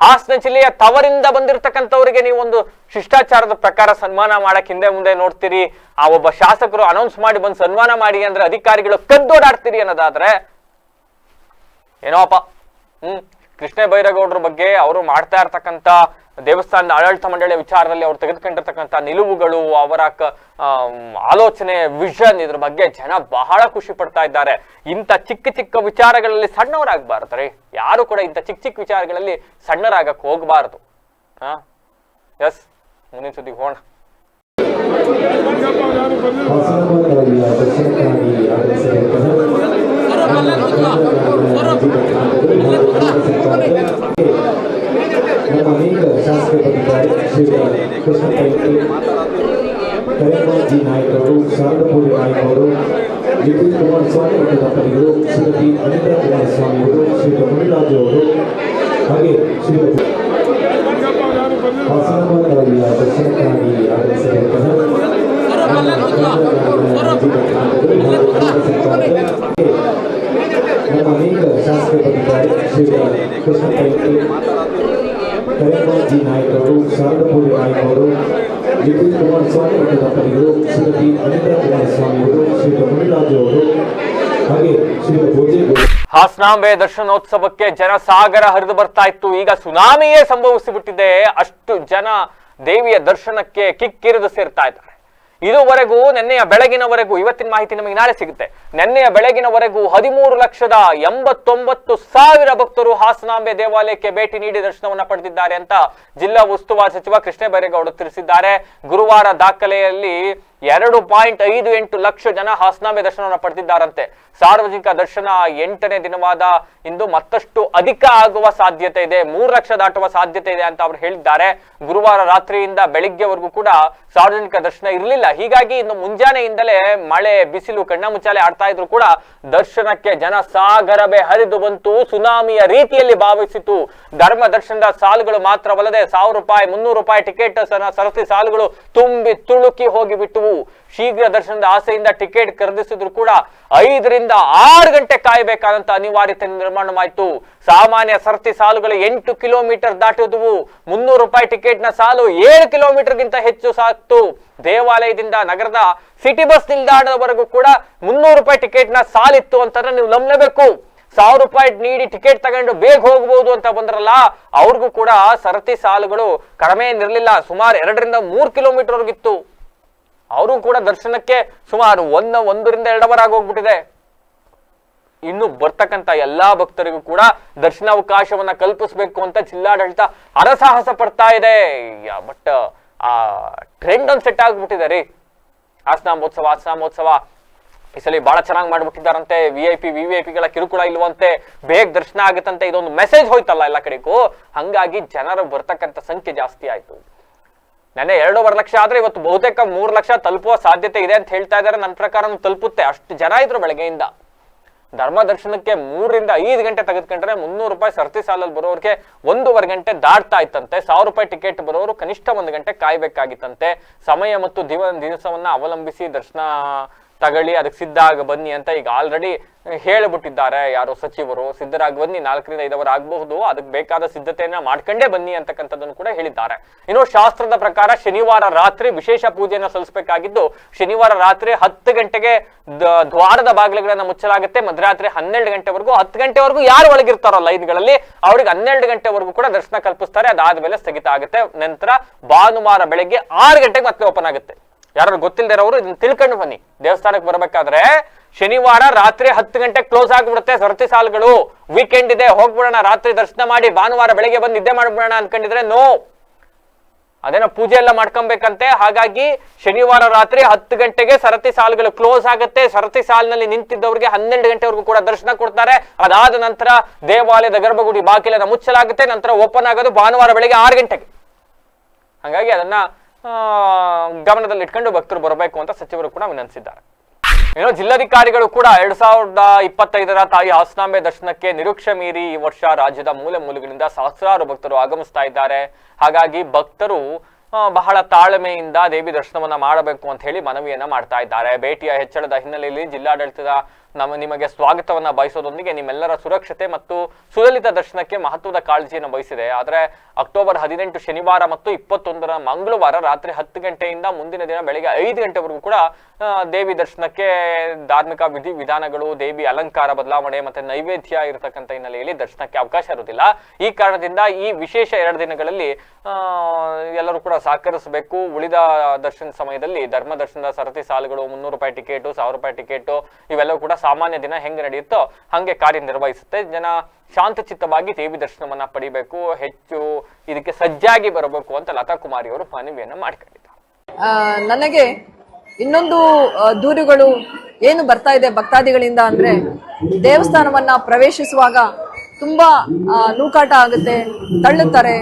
ಹಾಸನ ಜಿಲ್ಲೆಯ ತವರಿಂದ ಬಂದಿರತಕ್ಕಂಥವರಿಗೆ ನೀವು ಒಂದು ಶಿಷ್ಟಾಚಾರದ ಪ್ರಕಾರ ಸನ್ಮಾನ ಮಾಡಕ್ ಹಿಂದೆ ಮುಂದೆ ನೋಡ್ತೀರಿ. ಆ ಒಬ್ಬ ಶಾಸಕರು ಅನೌನ್ಸ್ ಮಾಡಿ ಬಂದು ಸನ್ಮಾನ ಮಾಡಿ ಅಂದ್ರೆ ಅಧಿಕಾರಿಗಳು ಕದ್ದೋಡಾಡ್ತೀರಿ ಅನ್ನೋದಾದ್ರೆ ಏನೋಪ್ಪ. ಕೃಷ್ಣ ಬೈರೇಗೌಡರ ಬಗ್ಗೆ ಅವರು ಮಾಡ್ತಾ ಇರ್ತಕ್ಕಂಥ ದೇವಸ್ಥಾನದ ಆಡಳಿತ ಮಂಡಳಿಯ ವಿಚಾರದಲ್ಲಿ ಅವ್ರು ತೆಗೆದುಕೊಂಡಿರ್ತಕ್ಕಂಥ ನಿಲುವುಗಳು, ಅವರ ಆಲೋಚನೆ, ವಿಷನ್, ಇದ್ರ ಬಗ್ಗೆ ಜನ ಬಹಳ ಖುಷಿ ಪಡ್ತಾ ಇದ್ದಾರೆ. ಇಂಥ ಚಿಕ್ಕ ಚಿಕ್ಕ ವಿಚಾರಗಳಲ್ಲಿ ಸಣ್ಣವರಾಗಬಾರ್ದು ರೀ. ಯಾರು ಕೂಡ ಇಂಥ ಚಿಕ್ಕ ಚಿಕ್ಕ ವಿಚಾರಗಳಲ್ಲಿ ಸಣ್ಣರಾಗಕ್ಕೆ ಹೋಗಬಾರ್ದು. ಎಸ್, ಮುಂದಿನ ಸುದ್ದಿಗೆ ಹೋಗೋಣ. ನಮ್ಮ ಅನೇಕ ಶಾಸಕ ಪದಾಧಿಕಾರಿ ಶ್ರೀ ಕೃಷ್ಣ ಪೈಕಿ, ಕರೇಮಾಜಿ ನಾಯಕರು, ಶಾರದಪೂರಿ ನಾಯಕರು, ನಿತಿನ್ ಕುಮಾರಸ್ವಾಮಿ ಮತ್ತು ದಂಪತಿಗಳು, ಶ್ರೀಮತಿ ಅನಿತಾ ಕುಮಾರಸ್ವಾಮಿ ಅವರು, ಶ್ರೀ ಮುನಿರಾಜು ಅವರು, ಹಾಗೆ ಶ್ರೀಮತಿ ಹಾಸನಾಬಾದ್ ದಕ್ಷಿಣಕ್ಕಾಗಿ ಆಗಮಿಸಿರುವಂತಹ ಕೃಷ್ಣ ಪೈಕಿ, ಕರೇಮಲ್ ಜಿ ನಾಯಕ್ ಅವರು, ಶಾರದಾಪುರಿ ನಾಯಕ್ ಅವರು, ನಿತೀಶ್ ಕುಮಾರಸ್ವಾಮಿ ಮತ್ತು ದಂಪತಿಗಳು, ಶ್ರೀಮತಿ ಅನಿತಾ ಕುಮಾರಸ್ವಾಮಿ ಅವರು, ಶ್ರೀ ಮುನಿರಾಜು ಅವರು, ಹಾಗೆ ಶ್ರೀ ಭೋಜೇಗೌಡ. ಹಾಸನಾಂಬೆ ದರ್ಶನೋತ್ಸವಕ್ಕೆ ಜನಸಾಗರ ಹರಿದು ಬರ್ತಾ ಇತ್ತು. ಈಗ ಸುನಾಮಿಯೇ ಸಂಭವಿಸಿಬಿಟ್ಟಿದೆ. ಅಷ್ಟು ಜನ ದೇವಿಯ ದರ್ಶನಕ್ಕೆ ಕಿಕ್ಕಿರಿದು ಸೇರ್ತಾ ಇದ್ದಾರೆ. ಇದುವರೆಗೂ ನೆನ್ನೆಯ ಬೆಳಗಿನವರೆಗೂ, ಇವತ್ತಿನ ಮಾಹಿತಿ ನಮಗೆ ನಾಳೆ ಸಿಗುತ್ತೆ, ನೆನ್ನೆಯ ಬೆಳಗಿನವರೆಗೂ 13,89,000 ಭಕ್ತರು ಹಾಸನಾಂಬೆ ದೇವಾಲಯಕ್ಕೆ ಭೇಟಿ ನೀಡಿ ದರ್ಶನವನ್ನ ಪಡೆದಿದ್ದಾರೆ ಅಂತ ಜಿಲ್ಲಾ ಉಸ್ತುವಾರಿ ಸಚಿವ ಕೃಷ್ಣ ಬೈರೇಗೌಡ ತಿಳಿಸಿದ್ದಾರೆ. ಗುರುವಾರ ದಾಖಲೆಯಲ್ಲಿ 2.58 ಲಕ್ಷ ಜನ ಹಾಸನಾಂಬೆ ದರ್ಶನವನ್ನು ಪಡೆದಿದ್ದಾರಂತೆ. ಸಾರ್ವಜನಿಕ ದರ್ಶನ 8ನೇ ದಿನವಾದ ಇಂದು ಮತ್ತಷ್ಟು ಅಧಿಕ ಆಗುವ ಸಾಧ್ಯತೆ ಇದೆ, 3 ಲಕ್ಷ ದಾಟುವ ಸಾಧ್ಯತೆ ಇದೆ ಅಂತ ಅವರು ಹೇಳಿದ್ದಾರೆ. ಗುರುವಾರ ರಾತ್ರಿಯಿಂದ ಬೆಳಿಗ್ಗೆವರೆಗೂ ಕೂಡ ಸಾರ್ವಜನಿಕ ದರ್ಶನ ಇರಲಿಲ್ಲ. ಹೀಗಾಗಿ ಇನ್ನು ಮುಂಜಾನೆಯಿಂದಲೇ ಮಳೆ ಬಿಸಿಲು ಕಣ್ಣ ಮುಚ್ಚಾಲೆ ಆಡ್ತಾ ಇದ್ರು ಕೂಡ ದರ್ಶನಕ್ಕೆ ಜನ ಸಾಗರವೇ ಹರಿದು ಬಂತು. ಸುನಾಮಿಯ ರೀತಿಯಲ್ಲಿ ಭಾವಿಸಿತು. ಧರ್ಮ ದರ್ಶನದ ಸಾಲುಗಳು ಮಾತ್ರವಲ್ಲದೆ 1,000 ರೂಪಾಯಿ 300 ರೂಪಾಯಿ ಟಿಕೆಟ್ ಸರತಿ ಸಾಲುಗಳು ತುಂಬಿ ತುಳುಕಿ ಹೋಗಿಬಿಟ್ಟವು. ಶೀಘ್ರ ದರ್ಶನದ ಆಸೆಯಿಂದ ಟಿಕೆಟ್ ಖರೀದಿಸಿದ್ರು ಕೂಡ 5 ರಿಂದ 6 ಗಂಟೆ ಕಾಯಬೇಕಾದಂತ ಅನಿವಾರ್ಯತೆ ನಿರ್ಮಾಣವಾಯಿತು. ಸಾಮಾನ್ಯ ಸರತಿ ಸಾಲುಗಳು 8 ಕಿಲೋಮೀಟರ್ ದಾಟಿದ್ವು. 300 ರೂಪಾಯಿ ಟಿಕೆಟ್ ನ ಸಾಲು 7 ಕಿಲೋಮೀಟರ್ಗಿಂತ ಹೆಚ್ಚು ಸಾಕ್ತು. ದೇವಾಲಯದಿಂದ ನಗರದ ಸಿಟಿ ಬಸ್ ನಿಲ್ದಾಣದವರೆಗೂ ಕೂಡ 300 ರೂಪಾಯಿ ಟಿಕೆಟ್ ನ ಸಾಲಿತ್ತು ಅಂತಂದ್ರೆ ನೀವು ನಂಬಲೇಬೇಕು. 1,000 ರೂಪಾಯಿ ನೀಡಿ ಟಿಕೆಟ್ ತಗೊಂಡು ಬೇಗ ಹೋಗಬಹುದು ಅಂತ ಬಂದ್ರಲ್ಲ, ಅವ್ರಿಗೂ ಕೂಡ ಸರತಿ ಸಾಲುಗಳು ಕಡಿಮೆ ಏನಿರಲಿಲ್ಲ. ಸುಮಾರು 2 ರಿಂದ 3 ಕಿಲೋಮೀಟರ್ ವರೆಗಿತ್ತು. ಅವರು ಕೂಡ ದರ್ಶನಕ್ಕೆ ಸುಮಾರು 1 ರಿಂದ 2 ಅವರ್ ಆಗೋಗ್ಬಿಟ್ಟಿದೆ. ಇನ್ನು ಬರ್ತಕ್ಕಂತ ಎಲ್ಲಾ ಭಕ್ತರಿಗೂ ಕೂಡ ದರ್ಶನಾವಕಾಶವನ್ನ ಕಲ್ಪಿಸಬೇಕು ಅಂತ ಜಿಲ್ಲಾಡಳಿತ ಹರಸಾಹಸ ಪಡ್ತಾ ಇದೆ. ಬಟ್ ಆ ಟ್ರೆಂಡ್ ಒಂದು ಸೆಟ್ ಆಗ್ಬಿಟ್ಟಿದೆ ರೀ. ಹಾಸನಾಂಬೋತ್ಸವ ಈ ಸಲ ಬಹಳ ಚೆನ್ನಾಗಿ ಮಾಡ್ಬಿಟ್ಟಿದ್ದಾರಂತೆ. ವಿವಿಐಪಿಗಳ ಕಿರುಕುಳ ಇಲ್ವಂತೆ, ಬೇಗ ದರ್ಶನ ಆಗುತ್ತಂತೆ. ಇದೊಂದು ಮೆಸೇಜ್ ಹೋಯ್ತಲ್ಲ ಎಲ್ಲ ಕಡೆಗೂ. ಹಂಗಾಗಿ ಜನರು ಬರ್ತಕ್ಕಂಥ ಸಂಖ್ಯೆ ಜಾಸ್ತಿ ಆಯ್ತು. ನೆನ್ನೆ 2.5 ಲಕ್ಷ ಆದ್ರೆ ಇವತ್ತು ಬಹುತೇಕ 3 ಲಕ್ಷ ತಲುಪುವ ಸಾಧ್ಯತೆ ಇದೆ ಅಂತ ಹೇಳ್ತಾ ಇದ್ದಾರೆ. ನನ್ನ ಪ್ರಕಾರ ತಲುಪುತ್ತೆ. ಅಷ್ಟು ಜನ ಇದ್ರು ಬೆಳಗ್ಗೆಯಿಂದ. ಧರ್ಮ ದರ್ಶನಕ್ಕೆ 3 ರಿಂದ 5 ಗಂಟೆ ತೆಗೆದುಕೊಂಡ್ರೆ 300 ರೂಪಾಯಿ ಸರತಿ ಸಾಲಲ್ಲಿ ಬರೋರಿಗೆ 1.5 ಗಂಟೆ ದಾಟ್ತಾ ಇತ್ತಂತೆ. 1,000 ರೂಪಾಯಿ ಟಿಕೆಟ್ ಬರೋರು ಕನಿಷ್ಠ 1 ಗಂಟೆ ಕಾಯ್ಬೇಕಾಗಿತ್ತಂತೆ. ಸಮಯ ಮತ್ತು ದಿವಸವನ್ನ ಅವಲಂಬಿಸಿ ದರ್ಶನ ತಗೊಳ್ಳಿ, ಅದಕ್ಕೆ ಸಿದ್ಧ ಆಗ ಬನ್ನಿ ಅಂತ ಈಗ ಆಲ್ರೆಡಿ ಹೇಳಿಬಿಟ್ಟಿದ್ದಾರೆ ಯಾರು ಸಚಿವರು. ಸಿದ್ಧರಾಗಿ ಬನ್ನಿ, 4 ರಿಂದ 5 ಅವರ್ ಆಗಬಹುದು, ಅದಕ್ಕೆ ಬೇಕಾದ ಸಿದ್ಧತೆಯನ್ನ ಮಾಡ್ಕೊಂಡೇ ಬನ್ನಿ ಅಂತಕ್ಕಂಥದ್ದನ್ನು ಕೂಡ ಹೇಳಿದ್ದಾರೆ. ಇನ್ನು ಶಾಸ್ತ್ರದ ಪ್ರಕಾರ ಶನಿವಾರ ರಾತ್ರಿ ವಿಶೇಷ ಪೂಜೆಯನ್ನು ಸಲ್ಲಿಸಬೇಕಾಗಿದ್ದು, ಶನಿವಾರ ರಾತ್ರಿ 10 ಗಂಟೆಗೆ ದ್ವಾರದ ಬಾಗಿಲುಗಳನ್ನ ಮುಚ್ಚಲಾಗುತ್ತೆ. ಮಧ್ಯರಾತ್ರಿ 12 ಗಂಟೆವರೆಗೂ 10 ಗಂಟೆವರೆಗೂ ಯಾರು ಒಳಗಿರ್ತಾರೋ ಲೈನ್ಗಳಲ್ಲಿ ಅವ್ರಿಗೆ 12 ಗಂಟೆವರೆಗೂ ಕೂಡ ದರ್ಶನ ಕಲ್ಪಿಸ್ತಾರೆ. ಅದಾದ್ಮೇಲೆ ಸ್ಥಗಿತ ಆಗುತ್ತೆ. ನಂತರ ಭಾನುವಾರ ಬೆಳಗ್ಗೆ 6 ಗಂಟೆಗೆ ಮತ್ತೆ ಓಪನ್ ಆಗುತ್ತೆ. ಯಾರು ಗೊತ್ತಿಲ್ಲದಿರೋರು ಇದನ್ನ ತಿಳ್ಕೊಂಡು ಬನ್ನಿ. ದೇವಸ್ಥಾನಕ್ಕೆ ಬರಬೇಕಾದ್ರೆ ಶನಿವಾರ ರಾತ್ರಿ 10 ಗಂಟೆಗೆ ಕ್ಲೋಸ್ ಆಗ್ಬಿಡುತ್ತೆ ಸರತಿ ಸಾಲುಗಳು. ವೀಕೆಂಡ್ ಇದೆ, ಹೋಗ್ಬಿಡೋಣ ರಾತ್ರಿ ದರ್ಶನ ಮಾಡಿ ಭಾನುವಾರ ಬೆಳಗ್ಗೆ ಬಂದು ನಿದ್ದೆ ಮಾಡ್ಬಿಡೋಣ ಅನ್ಕೊಂಡಿದ್ರೆ ನೋ, ಅದೇನೋ ಪೂಜೆ ಎಲ್ಲ ಮಾಡ್ಕೊಬೇಕಂತೆ. ಹಾಗಾಗಿ ಶನಿವಾರ ರಾತ್ರಿ 10 ಗಂಟೆಗೆ ಸರತಿ ಸಾಲುಗಳು ಕ್ಲೋಸ್ ಆಗುತ್ತೆ. ಸರತಿ ಸಾಲಿನಲ್ಲಿ ನಿಂತಿದ್ದವರಿಗೆ 12 ಗಂಟೆವರೆಗೂ ಕೂಡ ದರ್ಶನ ಕೊಡ್ತಾರೆ. ಅದಾದ ನಂತರ ದೇವಾಲಯದ ಗರ್ಭಗುಡಿ ಬಾಗಿಲನ್ನ ಮುಚ್ಚಲಾಗುತ್ತೆ. ನಂತರ ಓಪನ್ ಆಗೋದು ಭಾನುವಾರ ಬೆಳಗ್ಗೆ 6 ಗಂಟೆಗೆ. ಹಾಗಾಗಿ ಅದನ್ನ ಗಮನದಲ್ಲಿ ಇಟ್ಕೊಂಡು ಭಕ್ತರು ಬರಬೇಕು ಅಂತ ಸಚಿವರು ಕೂಡ ವಿನಂತಿಸಿದ್ದಾರೆ. ಇನ್ನು ಜಿಲ್ಲಾಧಿಕಾರಿಗಳು ಕೂಡ 2025ರ ತಾಯಿ ಹಾಸನಾಂಬೆ ದರ್ಶನಕ್ಕೆ ನಿರೀಕ್ಷೆ ಮೀರಿ ಈ ವರ್ಷ ರಾಜ್ಯದ ಮೂಲೆ ಮೂಲೆಗಳಿಂದ ಸಹಸ್ರಾರು ಭಕ್ತರು ಆಗಮಿಸ್ತಾ ಇದ್ದಾರೆ. ಹಾಗಾಗಿ ಭಕ್ತರು ಬಹಳ ತಾಳ್ಮೆಯಿಂದ ದೇವಿ ದರ್ಶನವನ್ನ ಮಾಡಬೇಕು ಅಂತ ಹೇಳಿ ಮನವಿಯನ್ನ ಮಾಡ್ತಾ ಇದ್ದಾರೆ. ಭೇಟಿಯ ಹೆಚ್ಚಳದ ಹಿನ್ನೆಲೆಯಲ್ಲಿ ಜಿಲ್ಲಾಡಳಿತದ ನಿಮಗೆ ಸ್ವಾಗತವನ್ನ ಬಯಸೋದೊಂದಿಗೆ ನಿಮ್ಮೆಲ್ಲರ ಸುರಕ್ಷತೆ ಮತ್ತು ಸುಲಲಿತ ದರ್ಶನಕ್ಕೆ ಮಹತ್ವದ ಕಾಳಜಿಯನ್ನು ವಹಿಸಿದೆ. ಆದರೆ ಅಕ್ಟೋಬರ್ 18 ಶನಿವಾರ ಮತ್ತು 21 ಮಂಗಳವಾರ ರಾತ್ರಿ 10 ಗಂಟೆಯಿಂದ ಮುಂದಿನ ದಿನ ಬೆಳಿಗ್ಗೆ 5 ಗಂಟೆವರೆಗೂ ಕೂಡ ದೇವಿ ದರ್ಶನಕ್ಕೆ ಧಾರ್ಮಿಕ ವಿಧಿ ವಿಧಾನಗಳು, ದೇವಿ ಅಲಂಕಾರ ಬದಲಾವಣೆ ಮತ್ತೆ ನೈವೇದ್ಯ ಇರತಕ್ಕಂಥ ಹಿನ್ನೆಲೆಯಲ್ಲಿ ದರ್ಶನಕ್ಕೆ ಅವಕಾಶ ಇರುವುದಿಲ್ಲ. ಈ ಕಾರಣದಿಂದ ಈ ವಿಶೇಷ 2 ದಿನಗಳಲ್ಲಿ ಎಲ್ಲರೂ ಕೂಡ ಸಹಕರಿಸಬೇಕು. ಉಳಿದ ದರ್ಶನ ಸಮಯದಲ್ಲಿ ಧರ್ಮ ದರ್ಶನದ ಸರತಿ ಸಾಲುಗಳು, 300 ರೂಪಾಯಿ ಟಿಕೆಟ್, 1,000 ರೂಪಾಯಿ ಟಿಕೆಟ್ ಇವೆಲ್ಲವೂ ಕೂಡ ಸಾಮಾನ್ಯ ದಿನ ಹೆಂಗೆ ನಡೆಯುತ್ತೋ ಹಂಗೆ ಕಾರ್ಯನಿರ್ವಹಿಸುತ್ತೆ. ಜನ ಶಾಂತಚಿತ್ತವಾಗಿ ದೇವಿ ದರ್ಶನವನ್ನ ಪಡಿಬೇಕು, ಹೆಚ್ಚು ಇದಕ್ಕೆ ಸಜ್ಜಾಗಿ ಬರಬೇಕು ಅಂತ ಲತಾ ಕುಮಾರಿ ಅವರು ಮನವಿಯನ್ನ ಮಾಡಿಕೊಂಡಿದ್ದಾರೆ. ನನಗೆ ಇನ್ನೊಂದು ದೂರುಗಳು ಏನು ಬರ್ತಾ ಇದೆ ಭಕ್ತಾದಿಗಳಿಂದ ಅಂದ್ರೆ, ದೇವಸ್ಥಾನವನ್ನ ಪ್ರವೇಶಿಸುವಾಗ ತುಂಬಾ ನೂಕಾಟ ಆಗುತ್ತೆ, ತಳ್ಳುತ್ತಾರೆ,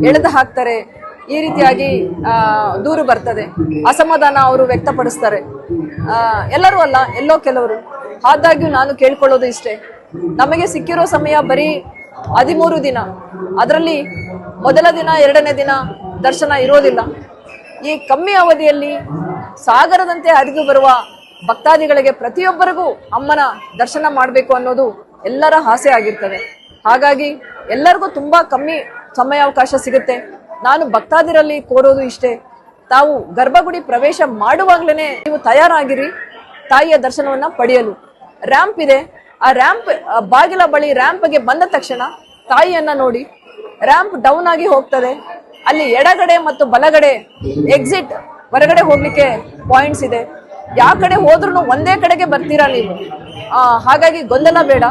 ಎಳೆದು ಹಾಕ್ತಾರೆ, ಈ ರೀತಿಯಾಗಿ ದೂರು ಬರ್ತದೆ. ಅಸಮಾಧಾನ ಅವರು ವ್ಯಕ್ತಪಡಿಸ್ತಾರೆ. ಎಲ್ಲರೂ ಅಲ್ಲ, ಎಲ್ಲೋ ಕೆಲವರು. ಆದಾಗ್ಯೂ ನಾನು ಕೇಳ್ಕೊಳ್ಳೋದು ಇಷ್ಟೇ, ನಮಗೆ ಸಿಕ್ಕಿರೋ ಸಮಯ ಬರೀ 13 ದಿನ. ಅದರಲ್ಲಿ ಮೊದಲ ದಿನ 2ನೇ ದಿನ ದರ್ಶನ ಇರೋದಿಲ್ಲ. ಈ ಕಮ್ಮಿ ಅವಧಿಯಲ್ಲಿ ಸಾಗರದಂತೆ ಹರಿದು ಬರುವ ಭಕ್ತಾದಿಗಳಿಗೆ ಪ್ರತಿಯೊಬ್ಬರಿಗೂ ಅಮ್ಮನ ದರ್ಶನ ಮಾಡಬೇಕು ಅನ್ನೋದು ಎಲ್ಲರ ಆಸೆ ಆಗಿರ್ತದೆ. ಹಾಗಾಗಿ ಎಲ್ಲರಿಗೂ ತುಂಬಾ ಕಮ್ಮಿ ಸಮಯಾವಕಾಶ ಸಿಗುತ್ತೆ. ನಾನು ಭಕ್ತಾದಿರಲ್ಲಿ ಕೋರೋದು ಇಷ್ಟೇ, ತಾವು ಗರ್ಭಗುಡಿ ಪ್ರವೇಶ ಮಾಡುವಾಗ್ಲೇನೆ ನೀವು ತಯಾರಾಗಿರಿ ತಾಯಿಯ ದರ್ಶನವನ್ನ ಪಡೆಯಲು. ರ್ಯಾಂಪ್ ಇದೆ, ಆ ರ್ಯಾಂಪ್ ಬಾಗಿಲ ಬಳಿ ರ್ಯಾಂಪ್ಗೆ ಬಂದ ತಕ್ಷಣ ತಾಯಿಯನ್ನ ನೋಡಿ. ರ್ಯಾಂಪ್ ಡೌನ್ ಆಗಿ ಹೋಗ್ತದೆ, ಅಲ್ಲಿ ಎಡಗಡೆ ಮತ್ತು ಬಲಗಡೆ ಎಕ್ಸಿಟ್ ಹೊರಗಡೆ ಹೋಗ್ಲಿಕ್ಕೆ ಪಾಯಿಂಟ್ಸ್ ಇದೆ. ಯಾವ ಕಡೆ ಹೋದ್ರೂ ಒಂದೇ ಕಡೆಗೆ ಬರ್ತೀರಾ ನೀವು. ಹಾಗಾಗಿ ಗೊಂದಲ ಬೇಡ.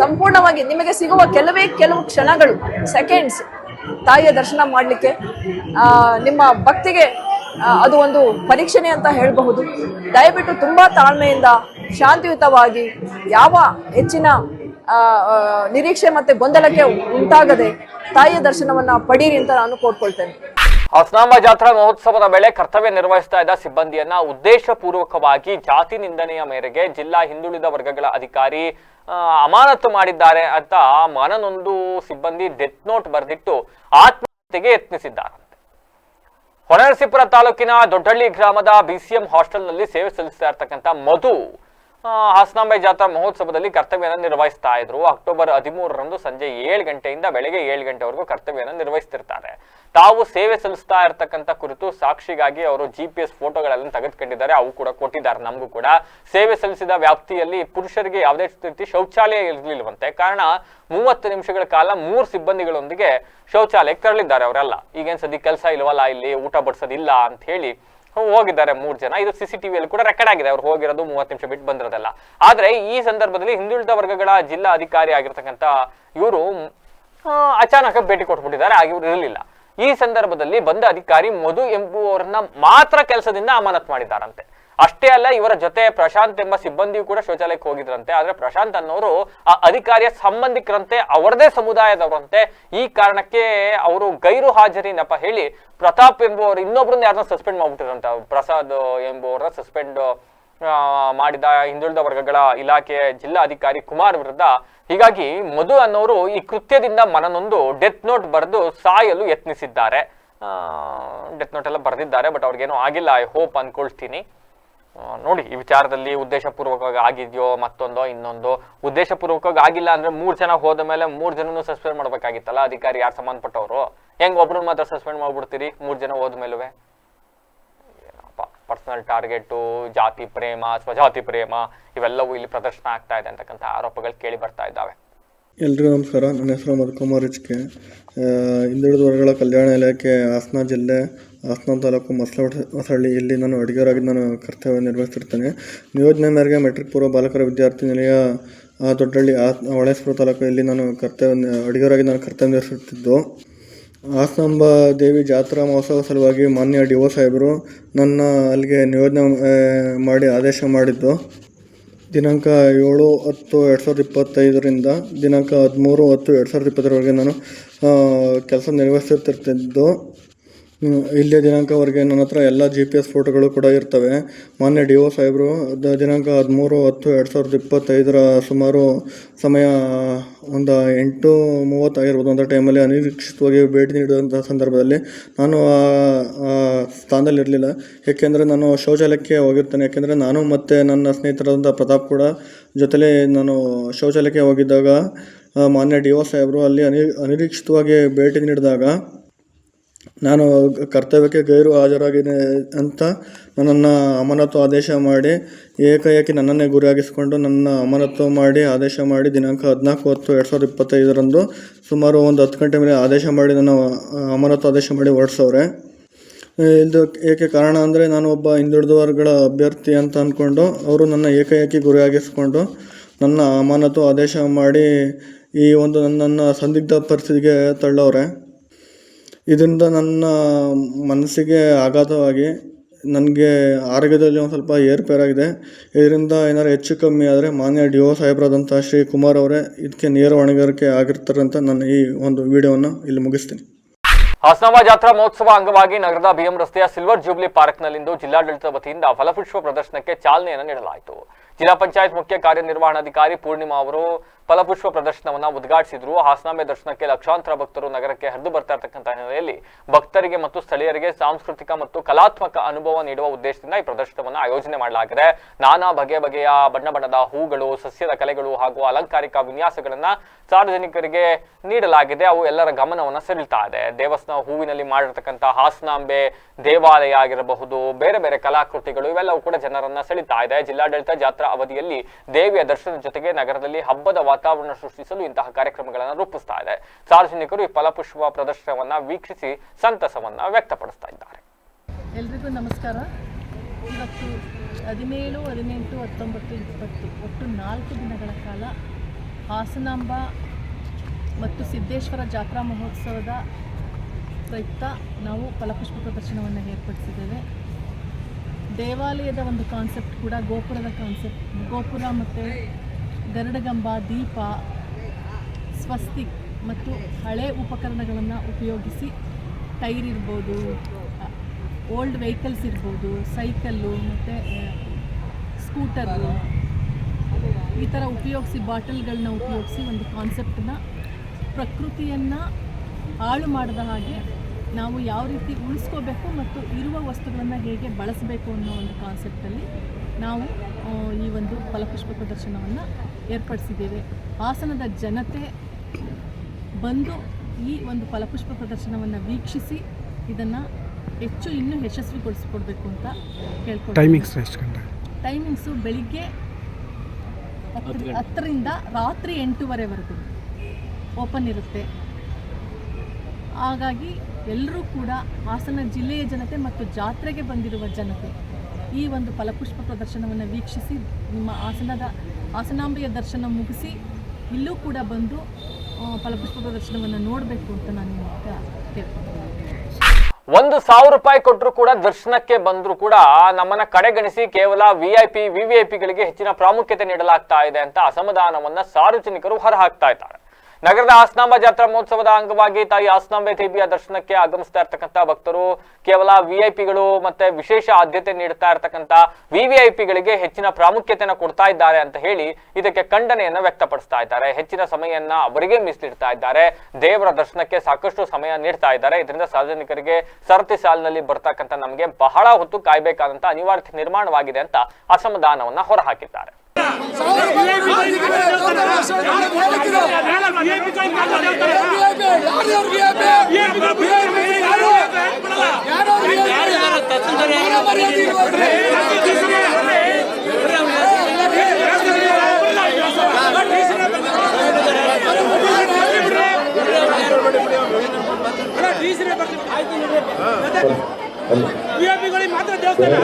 ಸಂಪೂರ್ಣವಾಗಿ ನಿಮಗೆ ಸಿಗುವ ಕೆಲವು ಕ್ಷಣಗಳು, ಸೆಕೆಂಡ್ಸ್ ತಾಯಿಯ ದರ್ಶನ ಮಾಡಲಿಕ್ಕೆ ನಿಮ್ಮ ಭಕ್ತಿಗೆ ಅದು ಒಂದು ಪರೀಕ್ಷಣೆ ಅಂತ ಹೇಳಬಹುದು. ದಯವಿಟ್ಟು ತುಂಬಾ ತಾಳ್ಮೆಯಿಂದ ಶಾಂತಿಯುತವಾಗಿ ಯಾವ ಹೆಚ್ಚಿನ ನಿರೀಕ್ಷೆ ಮತ್ತೆ ಗೊಂದಲಕ್ಕೆ ಉಂಟಾಗದೆ ತಾಯಿಯ ದರ್ಶನವನ್ನ ಪಡೀರಿ ಅಂತ ನಾನು ಕೋರ್ಕೊಳ್ತೇನೆ. ಹಾಸನಾಂಬ ಜಾತ್ರಾ ಮಹೋತ್ಸವದ ವೇಳೆ ಕರ್ತವ್ಯ ನಿರ್ವಹಿಸ್ತಾ ಇದ್ದ ಸಿಬ್ಬಂದಿಯನ್ನ ಉದ್ದೇಶಪೂರ್ವಕವಾಗಿ ಜಾತಿ ನಿಂದನೆಯ ಮೇರೆಗೆ ಜಿಲ್ಲಾ ಹಿಂದುಳಿದ ವರ್ಗಗಳ ಅಧಿಕಾರಿ ಅಮಾನತು ಮಾಡಿದ್ದಾರೆ ಅಂತ ಮನನೊಂದು ಸಿಬ್ಬಂದಿ ಡೆತ್ ನೋಟ್ ಬರೆದಿಟ್ಟು ಆತ್ಮಹತ್ಯೆಗೆ ಯತ್ನಿಸಿದ್ದಾರಂತೆ. ಹೊಳೆನರಸೀಪುರ ತಾಲೂಕಿನ ದೊಡ್ಡಹಳ್ಳಿ ಗ್ರಾಮದ BCM ಹಾಸ್ಟೆಲ್ನಲ್ಲಿ ಸೇವೆ ಸಲ್ಲಿಸ್ತಾ ಇರ್ತಕ್ಕಂಥ ಮಧು ಹಾಸನಾಂಬೆ ಜಾತ್ರಾ ಮಹೋತ್ಸವದಲ್ಲಿ ಕರ್ತವ್ಯನ ನಿರ್ವಹಿಸ್ತಾ ಇದ್ರು. ಅಕ್ಟೋಬರ್ 13ರಂದು ಸಂಜೆ 7 ಗಂಟೆಯಿಂದ ಬೆಳಗ್ಗೆ 7 ಗಂಟೆವರೆಗೂ ಕರ್ತವ್ಯನ ನಿರ್ವಹಿಸ್ತಿರ್ತಾರೆ. ತಾವು ಸೇವೆ ಸಲ್ಲಿಸ್ತಾ ಇರ್ತಕ್ಕಂಥ ಕುರಿತು ಸಾಕ್ಷಿಗಾಗಿ ಅವರು GPS ಫೋಟೋಗಳನ್ನು ತೆಗೆದುಕೊಂಡಿದ್ದಾರೆ. ಅವು ಕೂಡ ಕೊಟ್ಟಿದ್ದಾರೆ ನಮಗೂ ಕೂಡ. ಸೇವೆ ಸಲ್ಲಿಸಿದ ವ್ಯಾಪ್ತಿಯಲ್ಲಿ ಪುರುಷರಿಗೆ ಯಾವುದೇ ರೀತಿ ಶೌಚಾಲಯ ಇರಲಿಲ್ವಂತೆ. ಕಾರಣ 30 ನಿಮಿಷಗಳ ಕಾಲ 3 ಸಿಬ್ಬಂದಿಗಳೊಂದಿಗೆ ಶೌಚಾಲಯಕ್ಕೆ ತೆರಳಿದ್ದಾರೆ ಅವರೆಲ್ಲ. ಈಗೇನ್ ಸದ್ಯ ಕೆಲಸ ಇಲ್ವಲ್ಲ, ಇಲ್ಲಿ ಊಟ ಬಡಿಸೋದಿಲ್ಲ ಅಂತ ಹೇಳಿ ಹೋಗಿದ್ದಾರೆ 3 ಜನ. ಇದು CCTVಯಲ್ಲಿ ಕೂಡ ರೆಕಾರ್ಡ್ ಆಗಿದೆ. ಅವ್ರು ಹೋಗಿರೋದು 30 ನಿಮಿಷ ಬಿಟ್ಟು ಬಂದಿರೋದಲ್ಲ. ಆದ್ರೆ ಈ ಸಂದರ್ಭದಲ್ಲಿ ಹಿಂದುಳಿದ ವರ್ಗಗಳ ಜಿಲ್ಲಾ ಅಧಿಕಾರಿ ಆಗಿರ್ತಕ್ಕಂಥ ಇವರು ಅಚಾನಕ ಭೇಟಿ ಕೊಟ್ಬಿಟ್ಟಿದ್ದಾರೆ. ಆಗ ಇವರು ಇರಲಿಲ್ಲ. ಈ ಸಂದರ್ಭದಲ್ಲಿ ಬಂದ ಅಧಿಕಾರಿ ಮಧು ಎಂಬುವರನ್ನ ಮಾತ್ರ ಕೆಲಸದಿಂದ ಅಮಾನತ್ ಮಾಡಿದ್ದಾರಂತೆ. ಅಷ್ಟೇ ಅಲ್ಲ, ಇವರ ಜೊತೆ ಪ್ರಶಾಂತ್ ಎಂಬ ಸಿಬ್ಬಂದಿಯು ಕೂಡ ಶೌಚಾಲಯಕ್ಕೆ ಹೋಗಿದ್ರಂತೆ. ಆದ್ರೆ ಪ್ರಶಾಂತ್ ಅನ್ನೋರು ಆ ಅಧಿಕಾರಿಯ ಸಂಬಂಧಿಕರಂತೆ, ಅವರದೇ ಸಮುದಾಯದವರಂತೆ. ಈ ಕಾರಣಕ್ಕೆ ಅವರು ಗೈರು ಹಾಜರಿ ನೆಪ ಹೇಳಿ ಪ್ರತಾಪ್ ಎಂಬುವರು ಇನ್ನೊಬ್ರನ್ನ ಯಾರನ್ನ ಸಸ್ಪೆಂಡ್ ಮಾಡ್ಬಿಟ್ಟಿರಂತೆ. ಪ್ರಸಾದ್ ಎಂಬುವರನ್ನ ಸಸ್ಪೆಂಡ್ ಮಾಡಿದ ಹಿಂದುಳಿದ ವರ್ಗಗಳ ಇಲಾಖೆಯ ಜಿಲ್ಲಾ ಅಧಿಕಾರಿ ಕುಮಾರ್ ವಿರುದ್ಧ. ಹೀಗಾಗಿ ಮಧು ಅನ್ನೋರು ಈ ಕೃತ್ಯದಿಂದ ಮನನೊಂದು ಡೆತ್ ನೋಟ್ ಬರೆದು ಸಾಯಲು ಯತ್ನಿಸಿದ್ದಾರೆ. ಡೆತ್ ನೋಟ್ ಎಲ್ಲ ಬರೆದಿದ್ದಾರೆ, ಬಟ್ ಅವ್ರಿಗೇನೋ ಆಗಿಲ್ಲ. ಐ ಹೋಪ್ ಅನ್ಕೊಳ್ತೀನಿ. ನೋಡಿ, ಈ ವಿಚಾರದಲ್ಲಿ ಉದ್ದೇಶಪೂರ್ವಕವಾಗಿ ಆಗಿದೆಯೋ ಮತ್ತೊಂದೋ ಇನ್ನೊಂದು. ಉದ್ದೇಶಪೂರ್ವಕವಾಗಿ ಆಗಿಲ್ಲ ಅಂದ್ರೆ 3 ಜನ ಹೋದ ಮೇಲೆ 3 ಜನನು ಸಸ್ಪೆಂಡ್ ಮಾಡ್ಬೇಕಾಗಿತ್ತಲ್ಲ ಅಧಿಕಾರಿ, ಯಾರು ಸಂಬಂಧಪಟ್ಟವರು. ಹೆಂಗ್ ಒಬ್ರನ್ನ ಮಾತ್ರ ಸಸ್ಪೆಂಡ್ ಮಾಡ್ಬಿಡ್ತೀರಿ 3 ಜನ ಹೋದ ಮೇಲುವೆ? ಏನಪ್ಪ, ಪರ್ಸನಲ್ ಟಾರ್ಗೆಟು, ಜಾತಿ ಪ್ರೇಮ, ಸ್ವಜಾತಿ ಪ್ರೇಮ ಇವೆಲ್ಲವೂ ಇಲ್ಲಿ ಪ್ರದರ್ಶನ ಆಗ್ತಾ ಇದೆ ಅಂತಕ್ಕಂಥ ಆರೋಪಗಳು ಕೇಳಿ ಬರ್ತಾ ಇದ್ದಾವೆ. ಎಲ್ರಿಗೂ ನಮಸ್ಕಾರ. ನನ್ನ ಹೆಸರು ಮಧುಕುಮಾರ್ HK. ಹಿಂದುಳಿದ ವರ್ಗಗಳ ಕಲ್ಯಾಣ ಇಲಾಖೆ ಹಾಸನ ಜಿಲ್ಲೆ, ಹಾಸನ ತಾಲೂಕು ಹೊಸಳ್ಳಿ ಇಲ್ಲಿ ನಾನು ಅಡುಗೆಯವರಾಗಿ ನಾನು ಕರ್ತವ್ಯ ನಿರ್ವಹಿಸ್ತಿರ್ತೇನೆ. ನಿಯೋಜನೆ ಮೇರೆಗೆ ಮೆಟ್ರಿಕ್ ಪೂರ್ವ ಬಾಲಕರ ವಿದ್ಯಾರ್ಥಿ ನಿಲಯ ದೊಡ್ಡಹಳ್ಳಿ ಹೊಳೆನರಸೀಪುರ ತಾಲೂಕು ಇಲ್ಲಿ ನಾನು ಅಡುಗೆಯವರಾಗಿ ನಾನು ಕರ್ತವ್ಯ ನಿರ್ವಹಿಸುತ್ತಿದ್ದು. ಹಾಸನಾಂಬ ದೇವಿ ಜಾತ್ರಾ ಮಹೋತ್ಸವ ಸಲುವಾಗಿ ಮಾನ್ಯ DO ಸಾಹೇಬರು ನನ್ನ ಅಲ್ಲಿಗೆ ನಿಯೋಜನೆ ಮಾಡಿ ಆದೇಶ ಮಾಡಿದ್ದು. ದಿನಾಂಕ 7/10/2025ರಿಂದ ದಿನಾಂಕ 13/10/2020ವರೆಗೆ ನಾನು ಕೆಲಸ ನಿರ್ವಹಿಸುತ್ತಿರ್ತಿದ್ದು. ಇಲ್ಲೇ ದಿನಾಂಕವರೆಗೆ ನನ್ನ ಹತ್ರ ಎಲ್ಲ GPS ಫೋಟೋಗಳು ಕೂಡ ಇರ್ತವೆ. ಮಾನ್ಯ DO ಸಾಹೇಬರು ದಿನಾಂಕ 13/10/2025ರ ಸುಮಾರು ಸಮಯ ಒಂದು 8:30 ಆಗಿರ್ಬೋದು. ಒಂದು ಟೈಮಲ್ಲಿ ಅನಿರೀಕ್ಷಿತವಾಗಿ ಭೇಟಿ ನೀಡಿದಂಥ ಸಂದರ್ಭದಲ್ಲಿ ನಾನು ಸ್ಥಾನದಲ್ಲಿರಲಿಲ್ಲ. ಏಕೆಂದರೆ ನಾನು ಶೌಚಾಲಯಕ್ಕೆ ಹೋಗಿರ್ತೇನೆ. ಯಾಕೆಂದರೆ ನಾನು ಮತ್ತು ನನ್ನ ಸ್ನೇಹಿತರಾದಂಥ ಪ್ರತಾಪ್ ಕೂಡ ಜೊತೆಲೇ ನಾನು ಶೌಚಾಲಯಕ್ಕೆ ಹೋಗಿದ್ದಾಗ ಮಾನ್ಯ DO ಸಾಹೇಬರು ಅಲ್ಲಿ ಅನಿರೀಕ್ಷಿತವಾಗಿ ಭೇಟಿ ನೀಡಿದಾಗ ನಾನು ಕರ್ತವ್ಯಕ್ಕೆ ಗೈರು ಹಾಜರಾಗಿದೆ ಅಂತ ನನ್ನನ್ನು ಅಮಾನತು ಆದೇಶ ಮಾಡಿ ಏಕಾಏಕಿ ನನ್ನನ್ನೇ ಗುರಿಯಾಗಿಸಿಕೊಂಡು ನನ್ನ ಅಮಾನತು ಮಾಡಿ ಆದೇಶ ಮಾಡಿ ದಿನಾಂಕ 14/10/2025ರಂದು ಸುಮಾರು ಒಂದು 10 ಗಂಟೆ ಮೇಲೆ ಆದೇಶ ಮಾಡಿ ನನ್ನ ಅಮಾನತು ಆದೇಶ ಮಾಡಿ ಹೊರಡಿಸವ್ರೆ. ಇದು ಏಕೆ ಕಾರಣ ಅಂದರೆ ನಾನು ಒಬ್ಬ ಹಿಂದುಳಿದ ವರ್ಗಗಳ ಅಭ್ಯರ್ಥಿ ಅಂತ ಅಂದ್ಕೊಂಡು ಅವರು ನನ್ನ ಏಕಾಏಕಿ ಗುರಿಯಾಗಿಸ್ಕೊಂಡು ನನ್ನ ಅಮಾನತು ಆದೇಶ ಮಾಡಿ ಈ ಒಂದು ನನ್ನನ್ನು ಸಂದಿಗ್ಧ ಪರಿಸ್ಥಿತಿಗೆ ತಳ್ಳವ್ರೆ. ಇದರಿಂದ ನನ್ನ ಮನಸ್ಸಿಗೆ ಆಘಾತವಾಗಿ ನನಗೆ ಆರೋಗ್ಯದಲ್ಲಿ ಒಂದು ಸ್ವಲ್ಪ ಏರುಪೇರಾಗಿದೆ. ಇದರಿಂದ ಏನಾದ್ರು ಹೆಚ್ಚು ಕಮ್ಮಿ ಆದರೆ ಮಾನ್ಯ DO ಸಾಹೇಬರಾದಂಥ ಶ್ರೀ ಕುಮಾರ್ ಅವರೇ ಇದಕ್ಕೆ ನೇರ ಹೊಣೆಗಾರಿಕೆ ಆಗಿರ್ತಾರೆ ಅಂತ ನಾನು ಈ ಒಂದು ವಿಡಿಯೋವನ್ನು ಇಲ್ಲಿ ಮುಗಿಸ್ತೀನಿ. ಹಾಸನಾಂಬ ಜಾತ್ರಾ ಮಹೋತ್ಸವ ಅಂಗವಾಗಿ ನಗರದ BM ರಸ್ತೆಯ ಸಿಲ್ವರ್ ಜೂಬ್ಲಿ ಪಾರ್ಕ್ನಲ್ಲಿಂದು ಜಿಲ್ಲಾಡಳಿತ ವತಿಯಿಂದ ಫಲಪುಷ್ಪ ಪ್ರದರ್ಶನಕ್ಕೆ ಚಾಲನೆಯನ್ನು ನೀಡಲಾಯಿತು. ಜಿಲ್ಲಾ ಪಂಚಾಯತ್ ಮುಖ್ಯ ಕಾರ್ಯನಿರ್ವಹಣಾಧಿಕಾರಿ ಪೂರ್ಣಿಮಾ ಅವರು ಫಲಪುಷ್ಪ ಪ್ರದರ್ಶನವನ್ನ ಉದ್ಘಾಟಿಸಿದ್ರು. ಹಾಸನಾಂಬೆ ದರ್ಶನಕ್ಕೆ ಲಕ್ಷಾಂತರ ಭಕ್ತರು ನಗರಕ್ಕೆ ಹರಿದು ಬರ್ತಾ ಇರತಕ್ಕಂತ ಹಿನ್ನೆಲೆಯಲ್ಲಿ ಭಕ್ತರಿಗೆ ಮತ್ತು ಸ್ಥಳೀಯರಿಗೆ ಸಾಂಸ್ಕೃತಿಕ ಮತ್ತು ಕಲಾತ್ಮಕ ಅನುಭವ ನೀಡುವ ಉದ್ದೇಶದಿಂದ ಈ ಪ್ರದರ್ಶನವನ್ನ ಆಯೋಜನೆ ಮಾಡಲಾಗಿದೆ. ನಾನಾ ಬಗೆಯ ಬಣ್ಣ ಬಣ್ಣದ ಹೂಗಳು, ಸಸ್ಯದ ಕಲೆಗಳು ಹಾಗೂ ಅಲಂಕಾರಿಕ ವಿನ್ಯಾಸಗಳನ್ನ ಸಾರ್ವಜನಿಕರಿಗೆ ನೀಡಲಾಗಿದೆ. ಅವು ಎಲ್ಲರ ಗಮನವನ್ನ ಸೆಳೀತಾ ಇದೆ. ದೇವಸ್ಥಾನ ಹೂವಿನಲ್ಲಿ ಮಾಡಿರ್ತಕ್ಕಂಥ ಹಾಸನಾಂಬೆ ದೇವಾಲಯ ಆಗಿರಬಹುದು, ಬೇರೆ ಬೇರೆ ಕಲಾಕೃತಿಗಳು ಇವೆಲ್ಲವೂ ಕೂಡ ಜನರನ್ನ ಸೆಳೀತಾ ಇದೆ. ಜಿಲ್ಲಾಡಳಿತ ಜಾತ್ರಾ ಅವಧಿಯಲ್ಲಿ ದೇವಿಯ ದರ್ಶನದ ಜೊತೆಗೆ ನಗರದಲ್ಲಿ ಹಬ್ಬದ ವಾತಾವರಣ ಸೃಷ್ಟಿಸಲು ಇಂತಹ ಕಾರ್ಯಕ್ರಮಗಳನ್ನು ರೂಪಿಸ್ತಾ ಇದೆ. ಸಾರ್ವಜನಿಕರು ಈ ಫಲಪುಷ್ಪ ಪ್ರದರ್ಶನವನ್ನ ವೀಕ್ಷಿಸಿ ಸಂತಸವನ್ನ ವ್ಯಕ್ತಪಡಿಸ್ತಾ ಇದ್ದಾರೆ. ಎಲ್ರಿಗೂ ನಮಸ್ಕಾರ. ಇವತ್ತು 17, 18, 19, 20 ಒಟ್ಟು 4 ದಿನಗಳ ಕಾಲ ಹಾಸನಾಂಬ ಮತ್ತು ಸಿದ್ದೇಶ್ವರ ಜಾತ್ರಾ ಮಹೋತ್ಸವದ ಪ್ರಯುಕ್ತ ನಾವು ಫಲಪುಷ್ಪ ಪ್ರದರ್ಶನವನ್ನು ಏರ್ಪಡಿಸಿದ್ದೇವೆ. ದೇವಾಲಯದ ಒಂದು ಕಾನ್ಸೆಪ್ಟ್ ಕೂಡ ಗೋಪುರದ ಕಾನ್ಸೆಪ್ಟ್, ಗೋಪುರ ಮತ್ತು ಗರುಡಗಂಬ, ದೀಪ, ಸ್ವಸ್ತಿಕ್ ಮತ್ತು ಹಳೆ ಉಪಕರಣಗಳನ್ನು ಉಪಯೋಗಿಸಿ ಟೈರ್ ಇರ್ಬೋದು, ಓಲ್ಡ್ ವೆಹಿಕಲ್ಸ್ ಇರ್ಬೋದು, ಸೈಕಲ್ಲು ಮತ್ತು ಸ್ಕೂಟರು ಈ ಥರ ಉಪಯೋಗಿಸಿ ಬಾಟಲ್ಗಳನ್ನ ಉಪಯೋಗಿಸಿ ಒಂದು ಕಾನ್ಸೆಪ್ಟನ್ನ ಪ್ರಕೃತಿಯನ್ನು ಹಾಳು ಮಾಡದ ಹಾಗೆ ನಾವು ಯಾವ ರೀತಿ ಉಳಿಸ್ಕೋಬೇಕು ಮತ್ತು ಇರುವ ವಸ್ತುಗಳನ್ನು ಹೇಗೆ ಬಳಸಬೇಕು ಅನ್ನೋ ಒಂದು ಕಾನ್ಸೆಪ್ಟಲ್ಲಿ ನಾವು ಈ ಒಂದು ಫಲಪುಷ್ಪ ಪ್ರದರ್ಶನವನ್ನು ಏರ್ಪಡಿಸಿದ್ದೇವೆ. ಹಾಸನದ ಜನತೆ ಬಂದು ಈ ಒಂದು ಫಲಪುಷ್ಪ ಪ್ರದರ್ಶನವನ್ನು ವೀಕ್ಷಿಸಿ ಇದನ್ನು ಹೆಚ್ಚು ಇನ್ನೂ ಯಶಸ್ವಿಗೊಳಿಸಿಕೊಡ್ಬೇಕು ಅಂತ ಕೇಳ್ಕೊಳ್ತೀವಿ. ಟೈಮಿಂಗ್ಸು ಬೆಳಿಗ್ಗೆ 10ರಿಂದ ರಾತ್ರಿ 8ವರೆವರೆಗೂ ಓಪನ್ ಇರುತ್ತೆ. ಹಾಗಾಗಿ ಎಲ್ಲರೂ ಕೂಡ ಹಾಸನ ಜಿಲ್ಲೆಯ ಜನತೆ ಮತ್ತು ಜಾತ್ರೆಗೆ ಬಂದಿರುವ ಜನತೆ ಈ ಒಂದು ಫಲಪುಷ್ಪ ಪ್ರದರ್ಶನವನ್ನು ವೀಕ್ಷಿಸಿ ನಿಮ್ಮ ಹಾಸನಾಂಬೆಯ ದರ್ಶನ ಮುಗಿಸಿ ಇಲ್ಲೂ ಕೂಡ ಬಂದು ಫಲಪುಷ್ಪ ಪ್ರದರ್ಶನವನ್ನು ನೋಡಬೇಕು ಅಂತ ನಾನು ಕೇಳ್ತೀನಿ. 1,000 ರೂಪಾಯಿ ಕೊಟ್ಟರು ಕೂಡ ದರ್ಶನಕ್ಕೆ ಬಂದ್ರು ಕೂಡ ನಮ್ಮನ್ನ ಕಡೆಗಣಿಸಿ ಕೇವಲ ವಿವಿಐಪಿಗಳಿಗೆ ಹೆಚ್ಚಿನ ಪ್ರಾಮುಖ್ಯತೆ ನೀಡಲಾಗ್ತಾ ಇದೆ ಅಂತ ಅಸಮಾಧಾನವನ್ನ ಸಾರ್ವಜನಿಕರು ಹೊರಹಾಕ್ತಾ ಇದ್ದಾರೆ. ನಗರದ ಹಾಸನಾಂಬ ಜಾತ್ರಾ ಮಹೋತ್ಸವದ ಅಂಗವಾಗಿ ತಾಯಿ ಹಾಸನಾಂಬೆ ದೇವಿಯ ದರ್ಶನಕ್ಕೆ ಆಗಮಿಸ್ತಾ ಇರ್ತಕ್ಕಂಥ ಭಕ್ತರು ಕೇವಲ ವಿಐಪಿಗಳು ಮತ್ತೆ ವಿಶೇಷ ಆದ್ಯತೆ ನೀಡ್ತಾ ಇರ್ತಕ್ಕಂಥ ವಿವಿಐಪಿಗಳಿಗೆ ಹೆಚ್ಚಿನ ಪ್ರಾಮುಖ್ಯತೆಯನ್ನು ಕೊಡ್ತಾ ಇದ್ದಾರೆ ಅಂತ ಹೇಳಿ ಇದಕ್ಕೆ ಖಂಡನೆಯನ್ನ ವ್ಯಕ್ತಪಡಿಸ್ತಾ ಇದ್ದಾರೆ. ಹೆಚ್ಚಿನ ಸಮಯವನ್ನ ಅವರಿಗೆ ಮೀಸಲಿಡ್ತಾ ಇದ್ದಾರೆ. ದೇವರ ದರ್ಶನಕ್ಕೆ ಸಾಕಷ್ಟು ಸಮಯ ನೀಡ್ತಾ ಇದ್ದಾರೆ. ಇದರಿಂದ ಸಾರ್ವಜನಿಕರಿಗೆ ಸರತಿ ಸಾಲಿನಲ್ಲಿ ಬರ್ತಕ್ಕಂಥ ನಮಗೆ ಬಹಳ ಹೊತ್ತು ಕಾಯ್ಬೇಕಾದಂತ ಅನಿವಾರ್ಯತೆ ನಿರ್ಮಾಣವಾಗಿದೆ ಅಂತ ಅಸಮಾಧಾನವನ್ನ ಹೊರಹಾಕಿದ್ದಾರೆ. ಮಾತ್ರ ದೇವಸ್ಥಾನ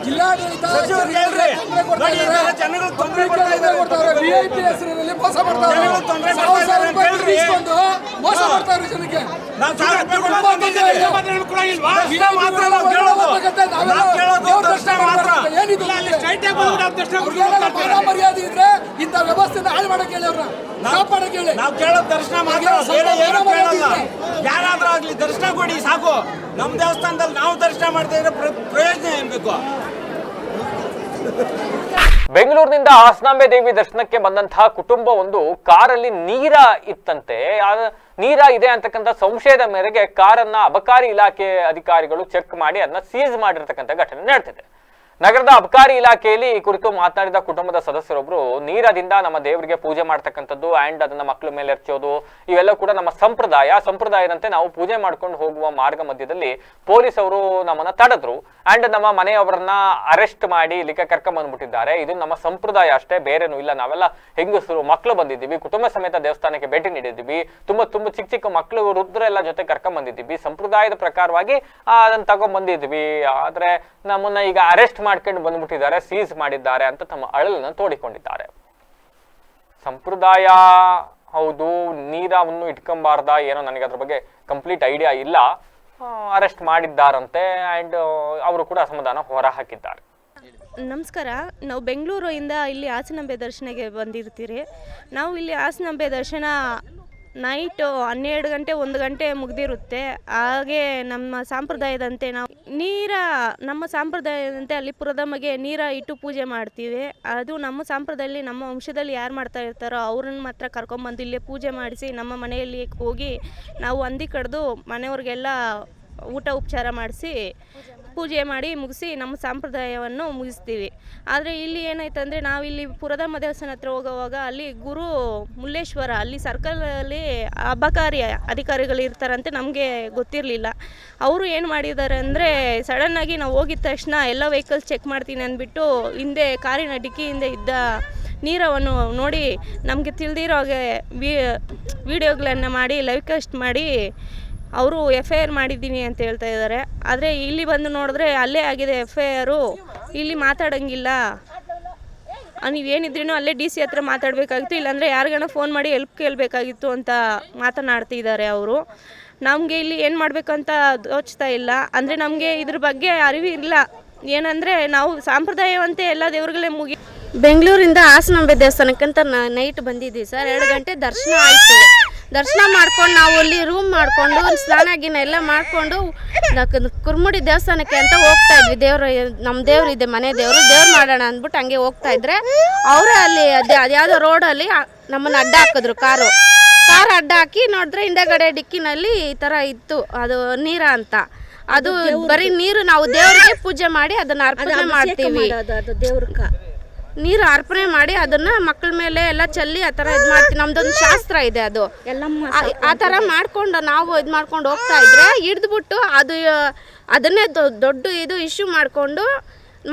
ಜಿಲ್ಲಾಡಳಿತ ಜನಗಳು ತೊಂದರೆ ವಿಐಪಿ ಹೆಸರಿನಲ್ಲಿ ಮೋಸ ಮಾಡ್ತಾರೆ. ಮೋಸ ಮಾಡ್ತಾರೆ ಜನಕ್ಕೆ. ಮರ್ಯಾದೆ ಇದ್ರೆ ಇಂಥ ವ್ಯವಸ್ಥೆನ ಹಾಳು ಮಾಡಕ್ ಹೇಳಿ ಅವ್ರನ್ನ ಕಾಪಾಡಕ್ ಹೇಳಿ. ನಾವು ಕೇಳೋದು ದರ್ಶನ ಮಾತ್ರ, ಯಾರಾದ್ರೂ ಆಗ್ಲಿ ದರ್ಶನ ಕೊಡಿ ಸಾಕು. ನಮ್ಮ ದೇವಸ್ಥಾನದಲ್ಲಿ ನಾವು ದರ್ಶನ ಮಾಡ್ತಾ ಇದ್ರೆ ಪ್ರಯೋಜನ ಏನ್ ಬೇಕು? ಬೆಂಗಳೂರಿನಿಂದ ಹಾಸನಾಂಬೆ ದೇವಿ ದರ್ಶನಕ್ಕೆ ಬಂದಂತಹ ಕುಟುಂಬ ಒಂದು ಕಾರಲ್ಲಿ ನೀರ ಇತ್ತಂತೆ. ನೀರ ಇದೆ ಅಂತಕ್ಕಂಥ ಸಂಶಯದ ಮೇರೆಗೆ ಕಾರನ್ನ ಅಬಕಾರಿ ಇಲಾಖೆ ಅಧಿಕಾರಿಗಳು ಚೆಕ್ ಮಾಡಿ ಅದನ್ನ ಸೀಸ್ ಮಾಡಿರ್ತಕ್ಕಂಥ ಘಟನೆ ನಡೆದಿದೆ. ನಗರದ ಅಬಕಾರಿ ಇಲಾಖೆಯಲ್ಲಿ ಈ ಕುರಿತು ಮಾತನಾಡಿದ ಕುಟುಂಬದ ಸದಸ್ಯರೊಬ್ಬರು, ನೀರದಿಂದ ನಮ್ಮ ದೇವರಿಗೆ ಪೂಜೆ ಮಾಡ್ತಕ್ಕಂಥದ್ದು ಅಂಡ್ ಅದನ್ನ ಮಕ್ಕಳ ಮೇಲೆ ಎರ್ಚೋದು ಇವೆಲ್ಲ ಕೂಡ ನಮ್ಮ ಸಂಪ್ರದಾಯದಂತೆ ನಾವು ಪೂಜೆ ಮಾಡ್ಕೊಂಡು ಹೋಗುವ ಮಾರ್ಗ ಮಧ್ಯದಲ್ಲಿ ಪೊಲೀಸ್ ಅವರು ನಮ್ಮನ್ನ ತಡೆದ್ರು ಅಂಡ್ ನಮ್ಮ ಮನೆಯವರನ್ನ ಅರೆಸ್ಟ್ ಮಾಡಿ ಇಲ್ಲಿಗೆ ಕರ್ಕೊಂಡ್ ಬಂದ್ಬಿಟ್ಟಿದ್ದಾರೆ. ಇದು ನಮ್ಮ ಸಂಪ್ರದಾಯ ಅಷ್ಟೇ, ಬೇರೆನೂ ಇಲ್ಲ. ನಾವೆಲ್ಲ ಹೆಂಗಸರು ಮಕ್ಕಳು ಬಂದಿದ್ದೀವಿ, ಕುಟುಂಬ ಸಮೇತ ದೇವಸ್ಥಾನಕ್ಕೆ ಭೇಟಿ ನೀಡಿದ್ದೀವಿ, ತುಂಬಾ ಚಿಕ್ಕ ಮಕ್ಕಳು ವೃದ್ಧರೆಲ್ಲ ಜೊತೆ ಕರ್ಕೊಂಡ್ ಬಂದಿದ್ದೀವಿ, ಸಂಪ್ರದಾಯದ ಪ್ರಕಾರವಾಗಿ ಅದನ್ನ ತಗೊಂಡ್ ಬಂದಿದ್ವಿ. ಆದ್ರೆ ನಮ್ಮನ್ನ ಈಗ ಅರೆಸ್ಟ್ ಮಾಡ್ಕೊಂಡು ಬಂದ್ಬಿಟ್ಟಿದ್ದಾರೆ, ಸೀಸ್ ಮಾಡಿದ್ದಾರೆ ಅಂತ ತಮ್ಮ ಅಳಲನ್ನು ತೋಡಿಕೊಂಡಿದ್ದಾರೆ. ಸಂಪ್ರದಾಯ ಹೌದು, ನೀರವನ್ನು ಇಟ್ಕೊಂಬಾರ್ದ ಏನೋ, ನನಗೆ ಅದ್ರ ಬಗ್ಗೆ ಕಂಪ್ಲೀಟ್ ಐಡಿಯಾ ಇಲ್ಲ. ಅರೆಸ್ಟ್ ಮಾಡಿದ್ದಾರಂತೆ ಅಂಡ್ ಅವರು ಕೂಡ ಅಸಮಾಧಾನ ಹೊರ ಹಾಕಿದ್ದಾರೆ. ನಮಸ್ಕಾರ. ನಾವು ಬೆಂಗಳೂರಿಂದ ಇಲ್ಲಿ ಹಾಸನಾಂಬೆ ದರ್ಶನಕ್ಕೆ ಬಂದಿರ್ತೀರಿ. ನಾವು ಇಲ್ಲಿ ಹಾಸನಾಂಬೆ ದರ್ಶನ ನೈಟು 12 ಗಂಟೆ 1 ಗಂಟೆ ಮುಗ್ದಿರುತ್ತೆ. ಹಾಗೆ ನಮ್ಮ ಸಂಪ್ರದಾಯದಂತೆ ನಾವು ನಮ್ಮ ಸಂಪ್ರದಾಯದಂತೆ ಅಲ್ಲಿ ಪುರದಮ್ಮಗೆ ನೀರ ಇಟ್ಟು ಪೂಜೆ ಮಾಡ್ತೀವಿ. ಅದು ನಮ್ಮ ಸಂಪ್ರದಾಯದಲ್ಲಿ ನಮ್ಮ ವಂಶದಲ್ಲಿ ಯಾರು ಮಾಡ್ತಾ ಇರ್ತಾರೋ ಅವ್ರನ್ನ ಮಾತ್ರ ಕರ್ಕೊಂಬಂದು ಇಲ್ಲೇ ಪೂಜೆ ಮಾಡಿಸಿ ನಮ್ಮ ಮನೆಯಲ್ಲಿ ಹೋಗಿ ನಾವು ಹಂದಿ ಕಡ್ದು ಮನೆಯವ್ರಿಗೆಲ್ಲ ಊಟ ಉಪಚಾರ ಮಾಡಿಸಿ ಪೂಜೆ ಮಾಡಿ ಮುಗಿಸಿ ನಮ್ಮ ಸಂಪ್ರದಾಯವನ್ನು ಮುಗಿಸ್ತೀವಿ. ಆದರೆ ಇಲ್ಲಿ ಏನಾಯ್ತಂದರೆ ನಾವಿಲ್ಲಿ ಪುರದಮ್ಮ ದೇವಸ್ಥಾನ ಹತ್ರ ಹೋಗೋವಾಗ ಅಲ್ಲಿ ಗುರು ಮುಲ್ಲೇಶ್ವರ ಅಲ್ಲಿ ಸರ್ಕಲಲ್ಲಿ ಅಬಕಾರಿ ಅಧಿಕಾರಿಗಳು ಇರ್ತಾರಂತೆ, ನಮಗೆ ಗೊತ್ತಿರಲಿಲ್ಲ. ಅವರು ಏನು ಮಾಡಿದ್ದಾರೆ ಅಂದರೆ ಸಡನ್ನಾಗಿ ನಾವು ಹೋಗಿದ ತಕ್ಷಣ ಎಲ್ಲ ವೆಹಿಕಲ್ಸ್ ಚೆಕ್ ಮಾಡ್ತೀನಿ ಅಂದ್ಬಿಟ್ಟು ಹಿಂದೆ ಕಾರಿನ ಡಿಕ್ಕಿ ಹಿಂದೆ ಇದ್ದ ನೀರವನ್ನು ನೋಡಿ ನಮಗೆ ತಿಳಿದಿರೋ ಹಾಗೆ ವಿಡಿಯೋಗಳನ್ನು ಮಾಡಿ ಲೈವ್ ಕಾಸ್ಟ್ ಮಾಡಿ ಅವರು FIR ಮಾಡಿದ್ದೀನಿ ಅಂತ ಹೇಳ್ತಾ ಇದ್ದಾರೆ. ಆದರೆ ಇಲ್ಲಿ ಬಂದು ನೋಡಿದ್ರೆ ಅಲ್ಲೇ ಆಗಿದೆ FIR. ಇಲ್ಲಿ ಮಾತಾಡೋಂಗಿಲ್ಲ, ನೀವೇನಿದ್ರೂ ಅಲ್ಲೇ DC ಹತ್ರ ಮಾತಾಡಬೇಕಾಗಿತ್ತು, ಇಲ್ಲಾಂದರೆ ಯಾರಿಗಾನ ಫೋನ್ ಮಾಡಿ ಹೆಲ್ಪ್ ಕೇಳಬೇಕಾಗಿತ್ತು ಅಂತ ಮಾತನಾಡ್ತಿದ್ದಾರೆ ಅವರು. ನಮಗೆ ಇಲ್ಲಿ ಏನು ಮಾಡಬೇಕಂತ ಯೋಚಿಸ್ತಾ ಇಲ್ಲ. ಅಂದರೆ ನಮಗೆ ಇದ್ರ ಬಗ್ಗೆ ಅರಿವು ಇಲ್ಲ. ಏನಂದರೆ ನಾವು ಸಾಂಪ್ರದಾಯವಂತೆ ಎಲ್ಲ ದೇವ್ರುಗಳೇ ಬೆಂಗಳೂರಿಂದ ಹಾಸನಾಂಬೆ ದೇವಸ್ಥಾನಕ್ಕಂತ ನೈಟ್ ಬಂದಿದ್ದೀವಿ ಸರ್. 2 ಗಂಟೆ ದರ್ಶನ ಆಯಿತು. ದರ್ಶನ ಮಾಡ್ಕೊಂಡು ನಾವು ಅಲ್ಲಿ ರೂಮ್ ಮಾಡಿಕೊಂಡು ಸ್ನಾನ ಗಿನ ಎಲ್ಲ ಮಾಡಿಕೊಂಡು ಕುರ್ಮುಡಿ ದೇವಸ್ಥಾನಕ್ಕೆ ಅಂತ ಹೋಗ್ತಾ ಇದ್ವಿ. ನಮ್ಮ ದೇವ್ರು ಇದೆ, ಮನೆ ದೇವ್ರು ಮಾಡೋಣ ಅಂದ್ಬಿಟ್ಟು ಹಂಗೆ ಹೋಗ್ತಾ ಇದ್ರೆ ಅವರೇ ಅಲ್ಲಿ ಅದ್ಯಾವುದೋ ರೋಡಲ್ಲಿ ನಮ್ಮನ್ನು ಅಡ್ಡ ಹಾಕಿದ್ರು. ಕಾರ್ ಅಡ್ಡ ಹಾಕಿ ನೋಡಿದ್ರೆ ಹಿಂದೆಗಡೆ ಡಿಕ್ಕಿನಲ್ಲಿ ಈ ಥರ ಇತ್ತು, ಅದು ನೀರ ಅಂತ. ಅದು ಬರೀ ನೀರು, ನಾವು ದೇವರಿಗೆ ಪೂಜೆ ಮಾಡಿ ಅದನ್ನು ಅರ್ಪಣೆ ಮಾಡ್ತೀವಿ. ನೀರು ಅರ್ಪಣೆ ಮಾಡಿ ಅದನ್ನ ಮಕ್ಕಳ ಮೇಲೆ ಎಲ್ಲ ಚೆಲ್ಲಿ ಆ ಥರ ಇದು ಮಾಡ್ತೀವಿ. ನಮ್ದೊಂದು ಶಾಸ್ತ್ರ ಇದೆ, ಅದು ಆ ಥರ ಮಾಡ್ಕೊಂಡು ನಾವು ಇದು ಮಾಡ್ಕೊಂಡು ಹೋಗ್ತಾ ಇದ್ರೆ ಹಿಡಿದ್ಬಿಟ್ಟು ಅದನ್ನೇ ದೊಡ್ಡ ಇದು ಇಶ್ಯೂ ಮಾಡಿಕೊಂಡು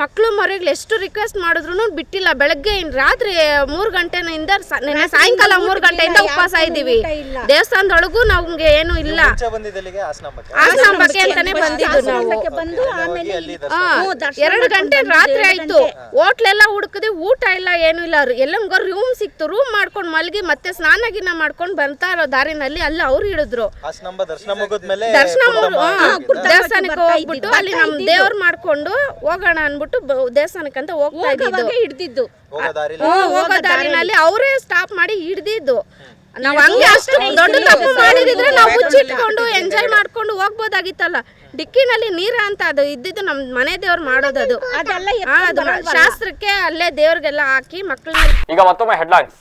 ಮಕ್ಕಳು ಮರಿಗಳು ಎಷ್ಟು ರಿಕ್ವೆಸ್ಟ್ ಮಾಡಿದ್ರು ಬಿಟ್ಟಿಲ್ಲ. ಬೆಳಗ್ಗೆ ರಾತ್ರಿ 3 ಗಂಟೆಯಿಂದ ಸಾಯಂಕಾಲ 3 ಗಂಟೆಯಿಂದ ಉಪವಾಸ ಇದ್ದೀವಿ. ದೇವಸ್ಥಾನದೊಳಗೂ ನಮ್ಗೆ ಏನು ಇಲ್ಲ. ಹಾಸನಾಂಬಕ್ಕೆ ಅಂತಾನೆ ಬಂದಿದ್ದು ನಾವು. 2 ಗಂಟೆ ರಾತ್ರಿ ಆಯ್ತು. ಹೋಟ್ಲೆಲ್ಲ ಹುಡುಕಿದ್ವಿ, ಊಟ ಇಲ್ಲ, ಏನು ಇಲ್ಲ. ಎಲ್ಲಂಗ ರೂಮ್ ಸಿಕ್ತು, ರೂಮ್ ಮಾಡ್ಕೊಂಡು ಮಲಗಿ ಮತ್ತೆ ಸ್ನಾನ ಗಿನ ಮಾಡ್ಕೊಂಡು ಬರ್ತಾ ಇರೋ ದಾರಿನಲ್ಲಿ ಅಲ್ಲಿ ಅವ್ರು ಹಿಡಿದ್ರು. ದೇವಸ್ಥಾನಕ್ಕೆ ಹೋಗ್ಬಿಟ್ಟು ಅಲ್ಲಿ ನಮ್ ದೇವ್ರು ಮಾಡ್ಕೊಂಡು ಹೋಗೋಣ ಅನ್ಬಿಟ್ಟು ದೇವಸ್ಥಾನಕ್ಕೆ ಅಂತ ಹೋಗ್ತಾ ಹಿಡ್ದಿದ್ದು. ಹೋಗೋ ದಾರಿನಲ್ಲಿ ಅವರೇ ಸ್ಟಾಪ್ ಮಾಡಿ ಹಿಡ್ದಿದ್ದು. ನಾವ್ ಹಂಗೆ ಅಷ್ಟು ದೊಡ್ಡ ತಪ್ಪು ಮಾಡಿದ್ರೆ ನಾವು ಮುಚ್ಚಿಟ್ಕೊಂಡು ಎಂಜಾಯ್ ಮಾಡ್ಕೊಂಡು ಹೋಗ್ಬೋದಾಗಿತ್ತಲ್ಲ. ಡಿಕ್ಕಿನಲ್ಲಿ ನೀರ ಅಂತ ಅದು ಇದ್ದಿದ್ದು ನಮ್ ಮನೆ ದೇವ್ರು ಮಾಡೋದದು. ಅದು ಶಾಸ್ತ್ರಕ್ಕೆ ಅಲ್ಲೇ ದೇವ್ರಿಗೆಲ್ಲ ಹಾಕಿ ಮಕ್ಕಳ. ಈಗ ಮತ್ತೊಮ್ಮೆ ಹೆಡ್ಲೈನ್ಸ್.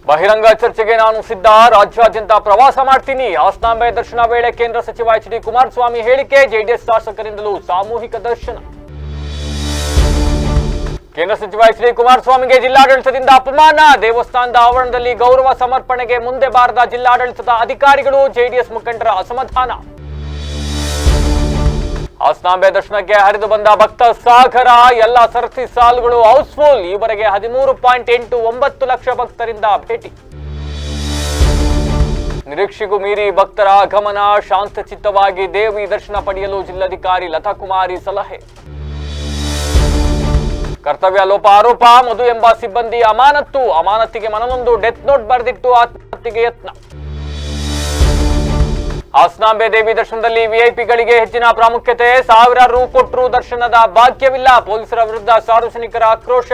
ಬಹಿರಂಗ ಚರ್ಚೆಗೆ ನಾನು ಸಿದ್ಧ, ರಾಜ್ಯಾದ್ಯಂತ ಪ್ರವಾಸ ಮಾಡ್ತೀನಿ. ಹಾಸನಾಂಬೆ ದರ್ಶನ ವೇಳೆ ಕೇಂದ್ರ ಸಚಿವ HD ಕುಮಾರಸ್ವಾಮಿ ಹೇಳಿಕೆ. JDS ಶಾಸಕರಿಂದಲೂ ಸಾಮೂಹಿಕ ದರ್ಶನ. ಕೇಂದ್ರ ಸಚಿವ HD ಕುಮಾರಸ್ವಾಮಿಗೆ ಜಿಲ್ಲಾಡಳಿತದಿಂದ ಅಪಮಾನ. ದೇವಸ್ಥಾನದ ಆವರಣದಲ್ಲಿ ಗೌರವ ಸಮರ್ಪಣೆಗೆ ಮುಂದೆ ಬಾರದ ಜಿಲ್ಲಾಡಳಿತದ ಅಧಿಕಾರಿಗಳು. JDS ಮುಖಂಡರ ಅಸಮಾಧಾನ. ಹಾಸನಾಂಬೆ ದರ್ಶನಕ್ಕೆ ಹರಿದು ಬಂದ ಭಕ್ತ ಸಾಗರ. ಎಲ್ಲ ಸರತಿ ಸಾಲುಗಳು ಹೌಸ್ಫುಲ್. ಈವರೆಗೆ 13.89 ಲಕ್ಷ ಭಕ್ತರಿಂದ ಭೇಟಿ. ನಿರೀಕ್ಷೆಗೂ ಮೀರಿ ಭಕ್ತರ ಆಗಮನ. ಶಾಂತಚಿತ್ತವಾಗಿ ದೇವಿ ದರ್ಶನ ಪಡೆಯಲು ಜಿಲ್ಲಾಧಿಕಾರಿ ಲತಾ ಕುಮಾರಿ ಸಲಹೆ. ಕರ್ತವ್ಯ ಲೋಪ ಆರೋಪ. ಮಧು ಎಂಬ ಸಿಬ್ಬಂದಿ ಅಮಾನತ್ತಿಗೆ ಮನನೊಂದು ಡೆತ್ ನೋಟ್ ಬರೆದಿಟ್ಟು ಆತ್ಮಹತ್ಯೆಗೆ ಯತ್ನ. ಹಾಸನಾಂಬೆ ದೇವಿ ದರ್ಶನದಲ್ಲಿ ವಿಐಪಿಗಳಿಗೆ ಹೆಚ್ಚಿನ ಪ್ರಾಮುಖ್ಯತೆ. 1000 ರು ಕೊಟ್ಟರೂ ದರ್ಶನದ ಭಾಗ್ಯವಿಲ್ಲ. ಪೊಲೀಸರ ವಿರುದ್ಧ ಸಾರ್ವಜನಿಕರ ಆಕ್ರೋಶ.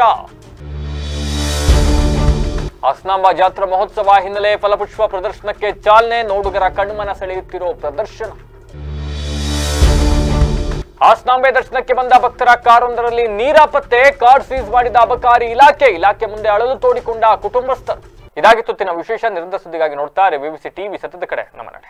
ಹಾಸನಾಂಬ ಜಾತ್ರಾ ಮಹೋತ್ಸವ ಹಿನ್ನೆಲೆ ಫಲಪುಷ್ಪ ಪ್ರದರ್ಶನಕ್ಕೆ ಚಾಲನೆ. ನೋಡುಗರ ಕಣ್ಮನ ಸೆಳೆಯುತ್ತಿರೋ ಪ್ರದರ್ಶನ. ಹಾಸನಾಂಬೆ ದರ್ಶನಕ್ಕೆ ಬಂದ ಭಕ್ತರ ಕಾರೊಂದರಲ್ಲಿ ನೀರ ಪತ್ತೆ. ಕಾರ್ ಸೀಸ್ ಮಾಡಿದ ಅಬಕಾರಿ ಇಲಾಖೆ ಮುಂದೆ ಅಳಲು ತೋಡಿಕೊಂಡ ಕುಟುಂಬಸ್ಥರು. ಇದಾಗಿತ್ತು ವಿಶೇಷ. ನಿರಂತರ ಸುದ್ದಿಗಾಗಿ ನೋಡ್ತಾರೆ BBC TV. ಸತ್ಯದ ಕಡೆ ನಮ್ಮ ನಡೆ.